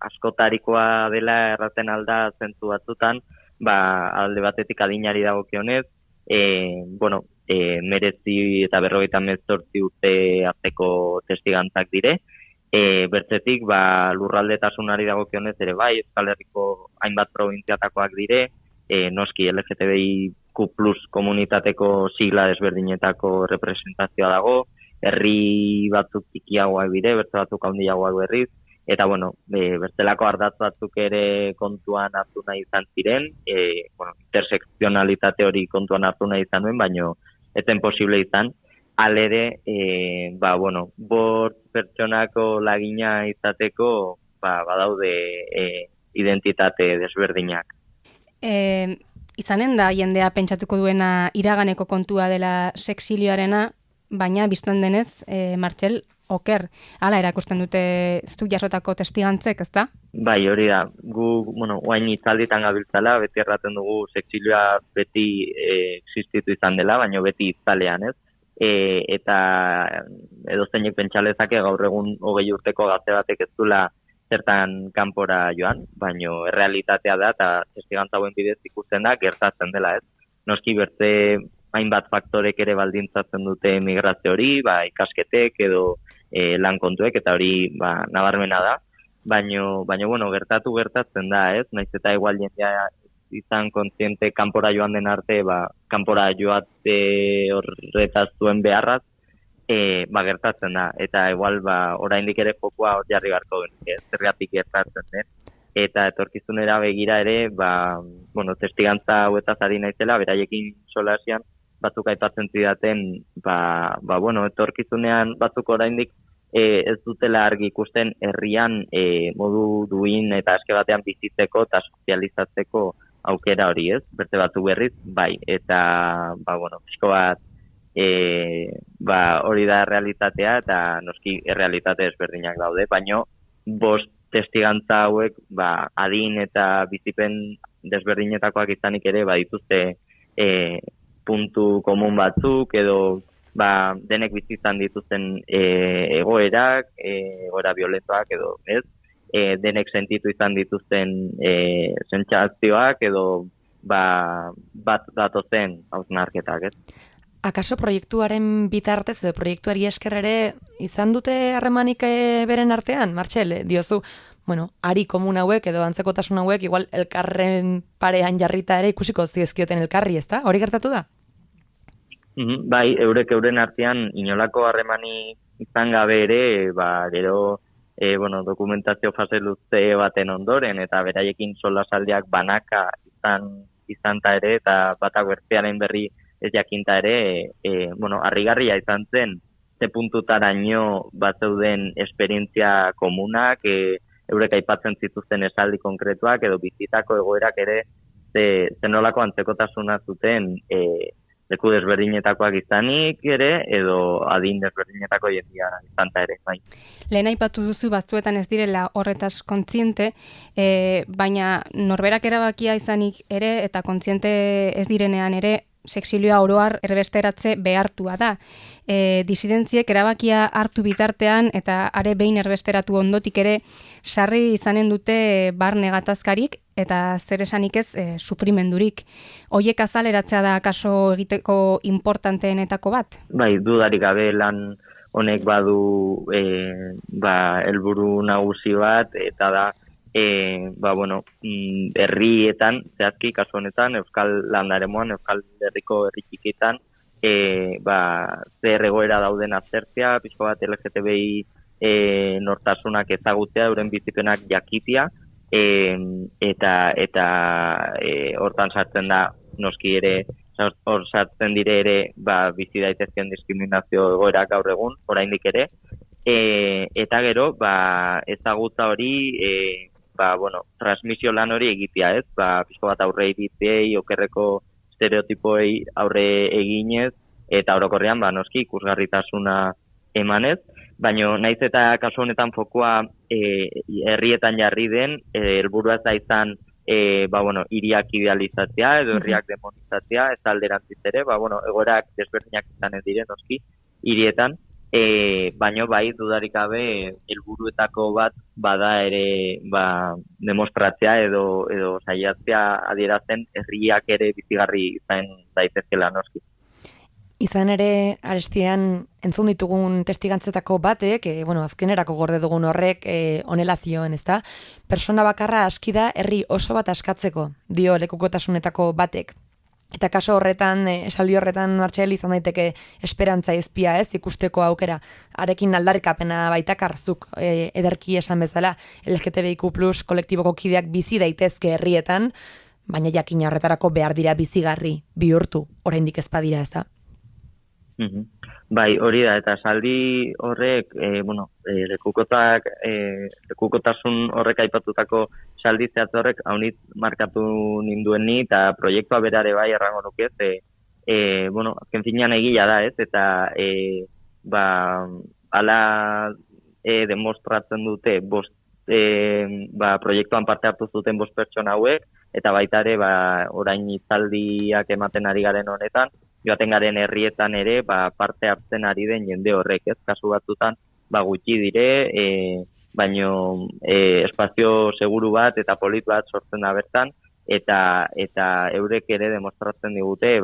askotarikoa dela erraten alda zentzu batzutan, alde batetik adinari dagokionez, bueno, 19 eta 58 urte arteko testigantzak dire, bertzetik, lurraldetasunari dagokionez ere bai, Euskal Herriko hainbat probintziatakoak dire, noski LGTBIQ+ komunitateko sigla desberdinetako representazioa dago, herri batzuk txikiagoak dire, bertze batzuk handiagoak berriz, eta bueno, bertzelako ardatz batzuk ere kontuan hartu nahi izan ziren, intersekzionalitate hori kontuan hartu nahi izan duen, baina ezen posible izan, alere, bueno, bort pertsonako lagina izateko, badaude identitate desberdinak. Izanen da jendea pentsatuko duena iraganeko kontua dela sexilioarena, baina biztan denez, Martxel, oker, hala erakusten dute zuk jasotako testigantzek, ezta? Bai, hori da. Gu, guain itzalditan gabiltzala, beti erraten dugu sexilioa beti existitu izan dela, baina beti itzalean, ez? Eta edozeinek pentsalezake gaur egun 20 urteko gazte batek ez duela zertan kanpora joan, baino errealitatea da eta testigantza hauen bidez ikusten da gertatzen dela, ez? Noski bertze hainbat faktorek ere baldintzatzen dute migrazio hori, ikasketek edo lan kontuek eta hori nabarmena da, baino bueno, gertatzen da, ez? Naiz eta igual jendea izan kontziente kanpora joan den arte, kanpora joate horretaz zuen beharraz, gertatzen da, eta igual oraindik ere fokua hor jarri beharko genuke, zergatik gertatzen den. Eta etorkizunera begira ere, bueno, testigantza hauetaz ari naizela, beraiekin solasian, batzuk aipatzen zidaten, bueno, etorkizunean batzuk oraindik ez dutela argi ikusten herrian modu duin eta aske batean bizitzeko eta sozializatzeko aukera hori, ez? Berte batzuk berriz, bai, eta, bueno, pixko bat, hori da realitatea eta noski errealitate ezberdinak daude, baino bost testigantza hauek adin eta bizipen desberdinetakoak izanik ere dituzte puntu komun batzuk edo denek bizitzan dituzten egoerak, egoera violentoak edo ez, denek sentitu izan dituzten sentsazioak edo bat datozen hausnarketak, ez? Akaso proiektuaren bitartez edo proiektuari esker ere izan dute harremanik beren artean, Martxel, diozu, bueno, ari komun hauek edo antzekotasun hauek igual elkarren parean jarrita ere ikusiko ziezkioten elkarri, ezta? Hori gertatu da? Bai, euren artean inolako harremani izan gabe ere, gero bueno, dokumentazio fase luze baten ondoren eta beraiekin solasaldiak banaka izan ta ere eta batak bertzearen berri ez jakinta ere, bueno, harrigarria izan zen ze puntutaraino bat zeuden esperientzia komunak, eurek aipatzen zituzten esaldi konkretuak edo bizitako egoerak ere zenolako antzekotasuna zuten leku desberdinetakoak izanik ere edo adin desberdinetako jendia izanta ere. Bai. Lehen aipatu duzu batzuetan ez direla horretaz kontziente, baina norberak erabakia izanik ere eta kontziente ez direnean ere sexilioa oroar erbesteratze behartua da. Disidentziek erabakia hartu bitartean eta are behin erbesteratu ondotik ere sarri izanen dute barne gatazkarik eta zer esanik ez sufrimendurik. Hoiek azaleratzea da kaso egiteko importanteenetako bat? Bai, dudarik gabe lan honek badu helburu nagusi bat eta da herrietan, zehazki, kasu honetan, Euskal Landaremoan, Euskal Herriko herri txikietan, zer egoera dauden aztertzea, pixko bat LGTBI nortasunak ezagutzea, euren bizipenak jakitea, eta hortan sartzen da, noski ere, hor sartzen dire ere, bizi daitezken diskriminazio egoera gaur egun, oraindik ere, eta gero, ezagutza hori, transmisio lan hori egitea, ez? Pixko bat aurre iritziei, okerreko estereotipoei aurre eginez, eta orokorrean, noski, ikusgarritasuna emanez, baina naiz eta kasu honetan fokua herrietan jarri den, helburua ez da izan, hiriak idealizatzea, edo herriak demonizatzea, ez alderantziz ere, egoerak desberdinak izan ez dire, noski, hirietan, baino bai dudarik gabe helburuetako bat bada ere demostratzea edo saiatzea adierazten herriak ere bizigarri izan daitezkela noski. Izan ere, arestian entzun ditugun testigantzetako batek, azkenerako gorde dugun horrek honela zioen, ezta? Persona bakarra aski da herri oso bat askatzeko, dio lekukotasunetako batek. Eta kaso horretan, esaldi horretan Martxel izan daiteke esperantza ezpia, ez, ikusteko aukera. Arekin aldarrikapena baitakarzuk ederki esan bezala, LGTBIQ+ kolektiboko kideak bizi daitezke herrietan, baina jakina horretarako behar dira bizigarri, bihurtu, oraindik ez badira, ez da? Bai, hori da, eta esaldi horrek, lekukotasun horrek aipatutako esaldi zehatz horrek haunit markatu ninduen ni, eta proiektua berare bai errango nuke, azken finean egia da, ez, eta hala demostratzen dute proiektuan parte hartu zuten 5 pertsona hauek, eta baita ere orain hitzaldiak ematen ari garen honetan, joaten garen herrietan ere parte hartzen ari den jende horrek, ez, kasu batzutan gutxi dire, baino espazio seguru bat eta polit bat sortzen da bertan, eta eurek ere demostratzen digute,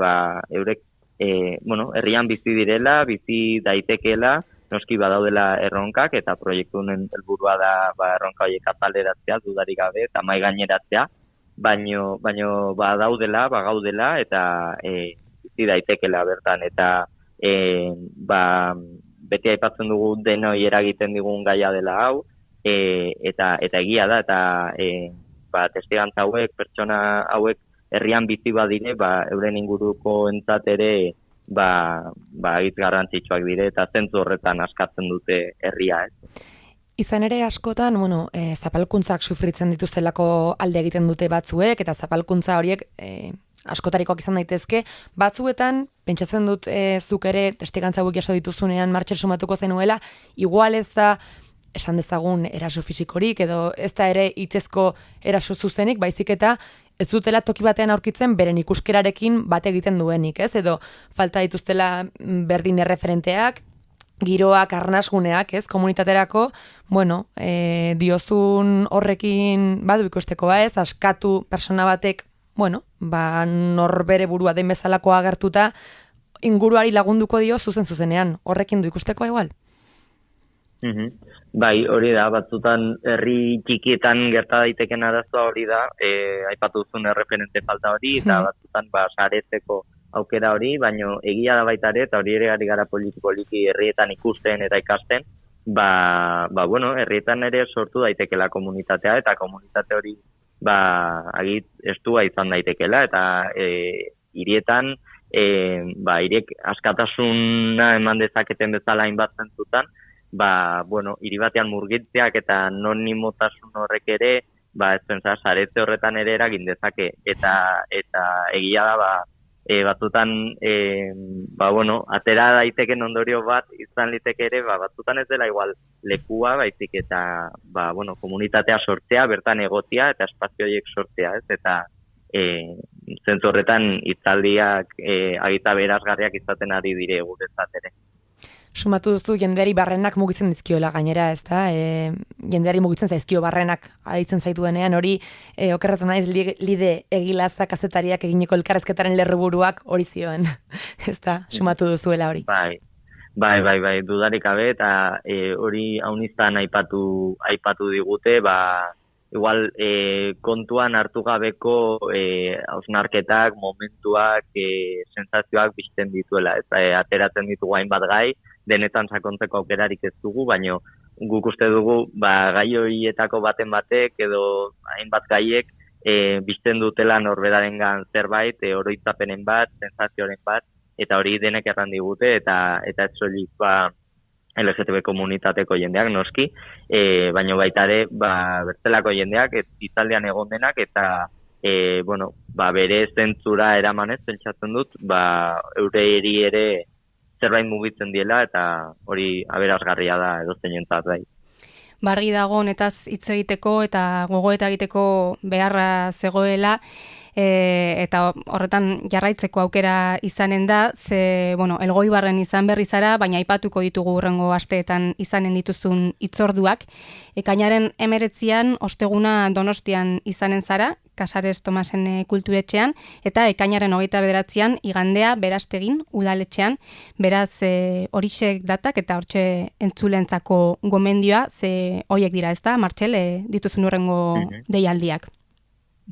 eurek herrian bizi direla, bizi daitekeela, noski badaudela erronkak, eta proiektu honen helburua da erronka horiek azaleratzea, dudarik gabe, eta mai gaineratzea, baino badaudela, gaudela, eta bizi daitekela bertan, eta beti aipatzen dugu denoi eragiten digun gaia dela hau, eta egia da, eta testigantza hauek, pertsona hauek herrian bizi badire, euren inguruko entzat ere, hitz garrantzitsuak dire, eta zentzu horretan askatzen dute herria, ez. Izan ere askotan, zapalkuntzak sufritzen dituztelako alde egiten dute batzuek, eta zapalkuntza horiek askotarikoak izan daitezke, batzuetan, pentsatzen dut zuk ere testigantza hauek jaso dituzunean Martxel sumatuko zenuela, igual ez da, esan dezagun eraso fisikorik, edo ez da ere hitzezko eraso zuzenik, baizik eta ez dutela toki batean aurkitzen beren ikuskerarekin bat egiten duenik, ez? Edo falta dituztela berdin erreferenteak, giroak, arnasguneak, ez? Komunitaterako, diozun horrekin badu ikustekoa, ez? Askatu persona batek, norbere burua den bezalakoa agertuta, inguruari lagunduko dio zuzenean. Horrekin du ikustekoa igual? Bai, hori da, batzutan herri txikietan gerta daiteken arazoa hori da, aipatu duzun erreferente falta hori, eta batzutan saretzeko aukera hori, baino egia da baita ere, eta hori ere ari gara poliki herrietan ikusten eta ikasten, herrietan ere sortu daitekela komunitatea, eta komunitate hori estua izan daitekela, eta hirietan hiriek askatasuna eman dezaketen bezala hainbat zentzutan, bueno, hiri batean murgiltzeak eta anonimotasun horrek ere, ez pentsa, saretze horretan ere eragin dezake, eta egia da, batzutan, bueno, atera daiteken ondorio bat izan liteke ere, batzutan ez dela igual lekua, baizik eta, bueno, komunitatea sortzea, bertan egotia eta espazio horiek sortzea, ez? Eta zentzu horretan hitzaldiak agita berazgarriak izaten ari dire guretzat ere. Sumatu duzu jendeari barrenak mugitzen dizkiola gainera, ez da? Jendeari mugitzen zaizkio barrenak aditzen zaituenean, hori okerratzen naiz Lide Egilazak kazetariak eginiko elkarrezketaren lerruburuak hori zioen, ez da? Sumatu duzuela hori. Bai, dudarik gabe, eta hori hauniztan aipatu digute, igual kontuan hartu gabeko hausnarketak, momentuak, sensazioak bizten dituela, ez ateratzen ditugu hainbat gai, denetan sakontzeko aukerarik ez dugu, baina guk uste dugu gai horietako baten batek edo hainbat gaiek bizten dutela norberarengan zerbait, oroitzapenen bat, sensazioren bat, eta hori denek erran digute, eta ez soilik LGTB komunitateko jendeak noski, baina baita ere bertzelako jendeak hitzaldean egon denak, eta bere zentzura eramanez, pentsatzen dut, eurei ere zerbait mugitzen diela, eta hori aberasgarria da edozeinentzat bai. Bargi dago honetaz hitz egiteko eta gogoeta egiteko beharra zegoela, eta horretan jarraitzeko aukera izanen da, Elgoibarren izan berri zara, baina aipatuko ditugu hurrengo asteetan izanen dituzun hitzorduak. Ekainaren 19an osteguna Donostian izanen zara, Casares Tomasen kulturetxean, eta ekainaren 29an igandea Berastegin udaletxean, beraz horixek datak eta hortxe entzulentzako gomendioa, ze hoiek dira, ezta, Martxel, dituzun hurrengo deialdiak.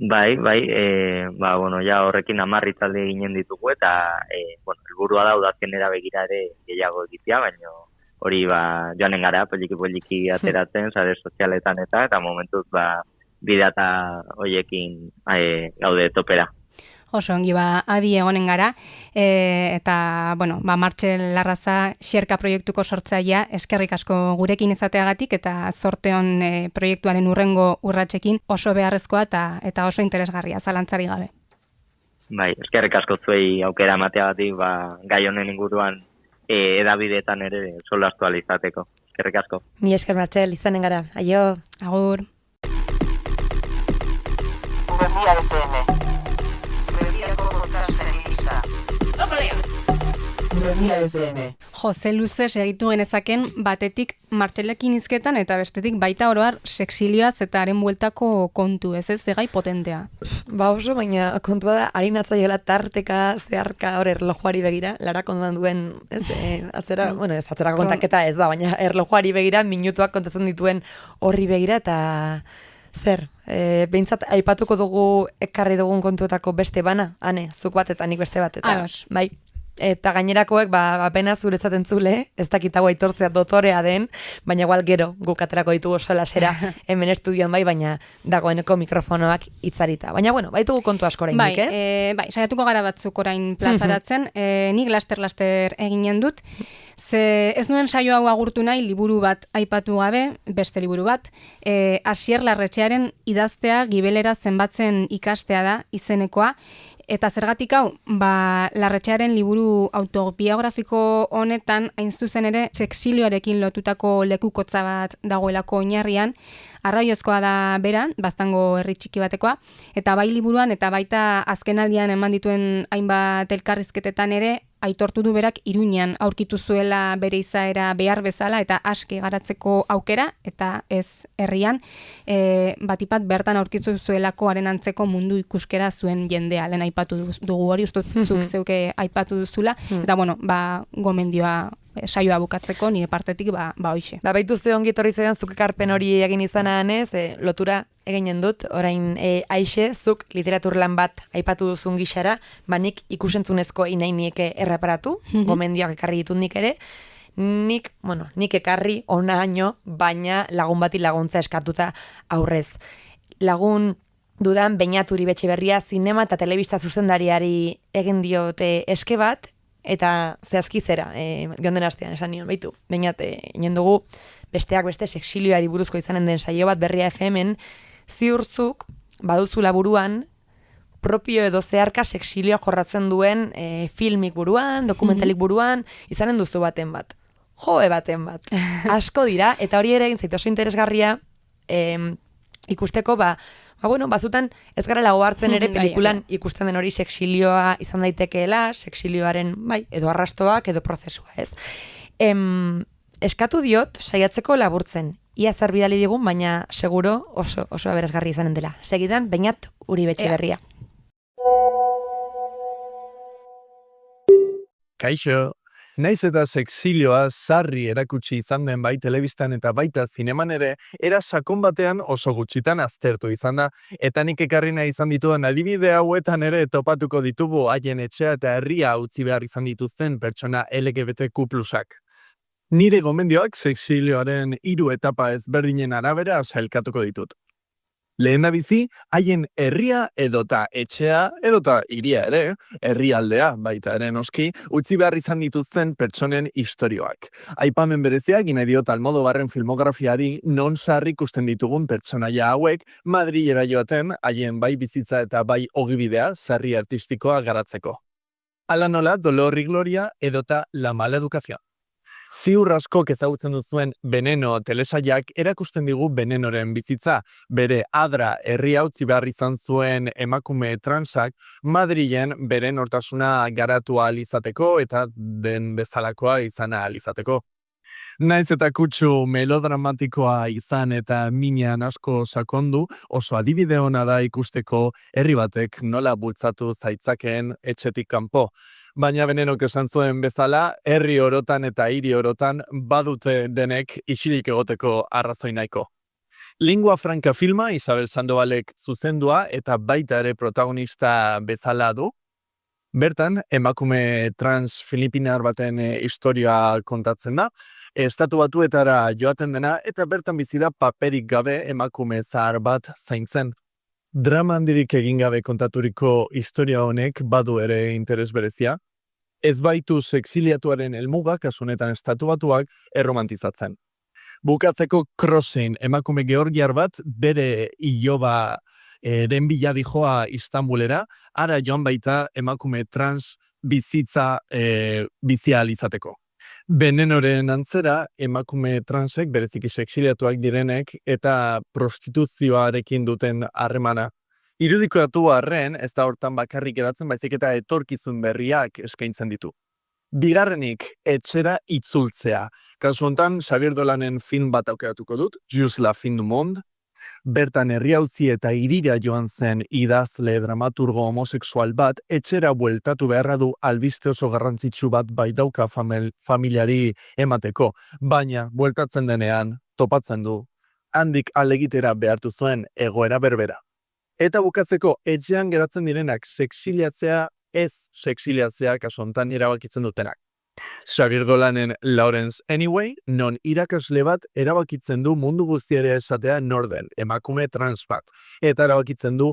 Bai, ja horrekin 10 hitzaldi eginen ditugu, eta helburua da udazkenera begira ere gehiago egitea, baina hori joanen gara, poliki ateratzen, sare sozialetan eta momentuz bidea eta horiekin gaude topera. Oso ongi adi egonen gara, eta, Martxel Larraza Xerka proiektuko sortzailea, eskerrik asko gurekin izateagatik, eta zorteon proiektuaren hurrengo urratsekin oso beharrezkoa eta oso interesgarria, zalantzari gabe. Bai, eskerrik asko zuei aukera emateagatik, gai honen inguruan edabideetan ere solastu ahal izateko. Eskerrik asko. Mi esker Martxel, izanen gara. Aio. Agur. Berria FM. Berriako podcasten gisa. Berria FM. Jose luze segitu genezaken batetik Martxelekin hizketan eta bestetik baita oroar sexilioaz eta haren bueltako kontu, ez gai potentea. Oso, baina kontua da, harin atzaioela tarteka, zeharka, erlojuari begira, Lara kontuan duen, atzera kontaketa ez da, baina erlojuari begira, minutuak kontatzen dituen horri begira, eta zer, behintzat aipatuko dugu ekarri dugun kontuetako beste bana, zuk bat eta nik beste bat, eta bai. Eta gainerakoek, apena zuretzat entzule, ez dakit hau aitortzea dotorea den, baina igual gero guk aterako ditugu solasera hemen estudioan baina dagoeneko mikrofonoak hitzarita. Baina baitugu kontu asko oraindik, Bai, saiatuko gara batzuk orain plazaratzen, nik laster eginen dut, ze ez nuen saio hau agurtu nahi liburu bat aipatu gabe, beste liburu bat, Asier Larretxearen idaztea gibelera zenbatzen ikastea da izenekoa, eta zergatik hau, Larretxearen liburu autobiografiko honetan, hain zuzen ere, sexilioarekin lotutako lekukotza bat dagoelako oinarrian, arraiozkoa da bera, Baztango herri txiki batekoa, eta bai liburuan eta baita azkenaldian eman dituen hainbat elkarrizketetan ere, aitortu du berak Iruñan aurkitu zuela bere izaera behar bezala eta aske garatzeko aukera, eta ez herrian, batipat bertan aurkitu zuelako haren antzeko mundu ikuskera zuen jendea, lehen aipatu dugu hori, ustuzuk zeuke aipatu duzula, eta gomendioa saioa bukatzeko, nire partetik, hoixe. Baitu ze ongi etorri zaidan zuk ekarpen hori egin izana anez, lotura eginen dut, orain Aixe, zuk literaturlan bat aipatu duzun gixara, nik ikusentzunezko inain nieke erreparatu, gomendioak ekarri ditut nik ere, nik ekarri onaino, baina lagun bati laguntza eskatuta aurrez. Lagun dudan Beñat Uribe-Etxeberria zinema eta telebista zuzendariari egin diote eske bat, eta zehazki zera, joan den astean esan nion, baitu, Beñat, inen dugu besteak beste sexilioari buruzko izanen den saio bat Berria FM-en, ziurzuk baduzula buruan, propio edo zeharka sexilioa jorratzen duen filmik buruan, dokumentalik buruan, izanen duzu baten bat. Baten bat. Asko dira, eta hori ere egin zaitu oso interesgarria ikusteko, batzutan ez gara lago hartzen ere pelikulan ikusten den hori sexilioa izan daitekeela, sexilioaren, edo arrastoak, edo prozesua, ez? Eskatu diot, saiatzeko laburtzen. Ia zer bidali digun, baina seguro oso aberasgarri izanen dela. Segidan, Beñat Uribe-Etxeberria. Kaixo, naiz eta sexilioa sarri erakutsi izan den bai telebistan eta baita zineman ere, era sakon batean oso gutxitan aztertu izan da, eta nik ekarri nahi izan ditudan adibide hauetan ere topatuko ditugu haien etxea eta herria utzi behar izan dituzten pertsona LGBTQ+ak. Nire gomendioak sexilioaren 3 etapa ezberdinen arabera sailkatuko ditut. Lehendabizi, haien herria edota etxea edota hiria ere, herrialdea baita ere noski, utzi behar izan dituzten pertsonen istorioak. Aipamen bereziak nahi diot Almodovarren filmografiari non sarri ikusten ditugun pertsonaia hauek Madrilera joaten haien bai bizitza eta bai ogibidea sarri artistikoa garatzeko. Hala nola, Dolor y Gloria edota La mala educación. Ziur askok ezagutzen duzuen Veneno telesaiak erakusten digu Venenoren bizitza, bere adra herria utzi behar izan zuen emakume transak Madrilen bere nortasuna garatu ahal izateko eta den bezalakoa izan ahal izateko. Naiz eta kutsu melodramatikoa izan eta minean asko sakondu, oso adibide ona da ikusteko herri batek nola bultzatu zaitzakeen etxetik kanpo. Baina Venenok esan zuen bezala, herri orotan eta hiri orotan badute denek isilik egoteko arrazoi nahiko. Lingua Franca filma Isabel Sandovalek zuzendua eta baita ere protagonista bezala du. Bertan, emakume trans filipinar baten historia kontatzen da, estatu batuetara joaten dena eta bertan bizi da paperik gabe emakume zahar bat zaintzen. Drama handirik egin gabe kontaturiko historia honek badu ere interes berezia. Ez baitu sexiliatuaren helmuga, kasu honetan estatu batuak, erromantizatzen. Bukatzeko Crossing, emakume georgiar bat, bere iloba den bila dijoa Istanbulera, ara joan baita emakume trans bizitza bizia izateko. Venenoren antzera, emakume transek, bereziki sexiliatuak direnek, eta prostituzioarekin duten harremana. Irudikoatu arren, ez da hortan bakarrik edatzen, baizik eta etorkizun berriak eskaintzen ditu. Bigarrenik, etxera itzultzea. Kasu hontan, Xavier Dolanen film bat aukeratuko dut, Just la fin du monde. Bertan herria utzi eta hirira joan zen idazle dramaturgo homosexual bat etxera bueltatu beharra du albiste oso garrantzitsu bat bai dauka familiari emateko, baina bueltatzen denean topatzen du handik alegitera behartu zuen egoera berbera. Eta bukatzeko etxean geratzen direnak sexiliatzea ez sexiliatzea kasu hontan erabakitzen dutenak. Xavier Dolanen Lawrence Anyway, non irakasle bat erabakitzen du mundu guztiare esatea norden, emakume trans bat. Eta erabakitzen du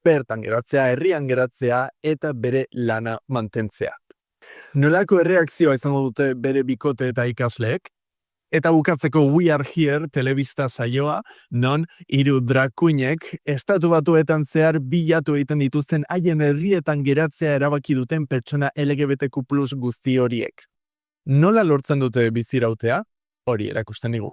bertan geratzea, herrian geratzea eta bere lana mantentzea. Nolako erreakzioa izango dute bere bikote eta ikasleek? Eta bukatzeko We Are Here telebista saioa, non 3 drag queenek estatu batuetan zehar bilatu egiten dituzten haien herrietan geratzea erabaki duten pertsona LGBTQ+ guzti horiek. Nola lortzen dute bizirautea? Hori erakusten digu.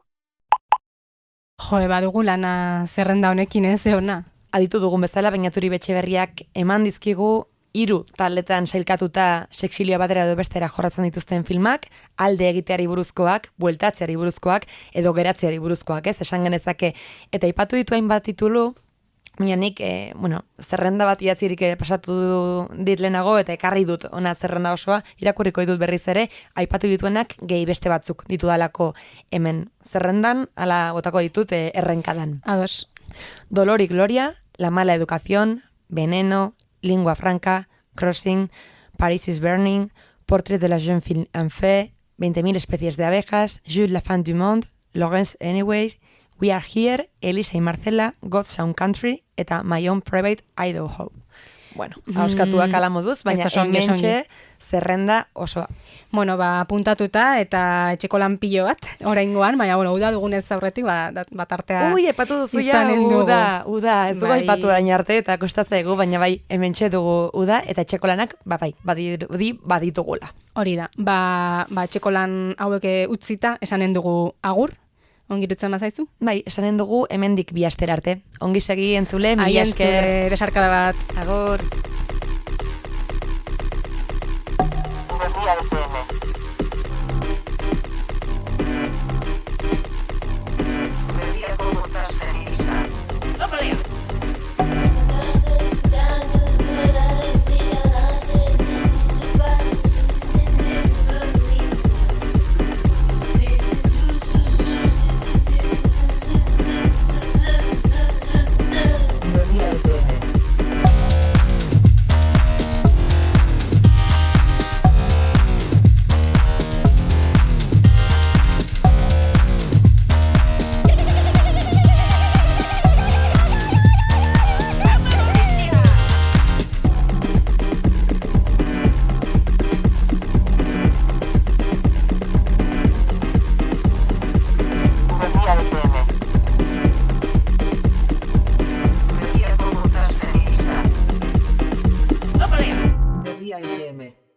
Badugu lana zerrenda honekin ez, ona. Aditu dugun bezala, Beñat Uribe-Etxeberriak eman dizkigu 3 taldetan sailkatuta sexilioa batera edo bestera jorratzen dituzten filmak, alde egiteari buruzkoak, bueltatzeari buruzkoak, edo geratzeari buruzkoak, ez? Esan genezake, eta aipatu ditu hainbat titulu, baina nik, zerrenda bat idatzirik pasatu dit lehenago, eta ekarri dut ona zerrenda osoa, irakurriko ditut berriz ere, aipatu dituenak gehi beste batzuk ditudalako hemen zerrendan, ala botako ditut errenkadan. Ados. Dolor y Gloria, La mala educación, Veneno, Lingua Franca, Crossing, Paris is Burning, Portrait de la jeune fille en fée, 20.000 especies de abejas, Jules la fin du monde, Lawrence Anyway, We Are Here, Elisa y Marcela, God Sound Country, eta My Own Private Idaho. Bueno, hauskatuak ala moduz, baina hementxe zerrenda osoa. Bueno, puntatuta eta etxeko lanpilo bat, oraingoan, baina, uda dugunez aurretik, bat artea Ui, epatu duzu ja, uda, ez dugu epatu orain arte, eta kostatzaigu, baina bai, hementxe dugu uda, eta etxeko lanak, baditugula. Hori da, etxeko lan hauek utzita, esanen dugu agur, ongi dutzen mazaizu? Bai, esanen dugu hemendik bi astera arte. Ongi segi entzule, mila esker. Besarkada bat. Agur. Berria FM. Berriako podcasten irista. Berria FM.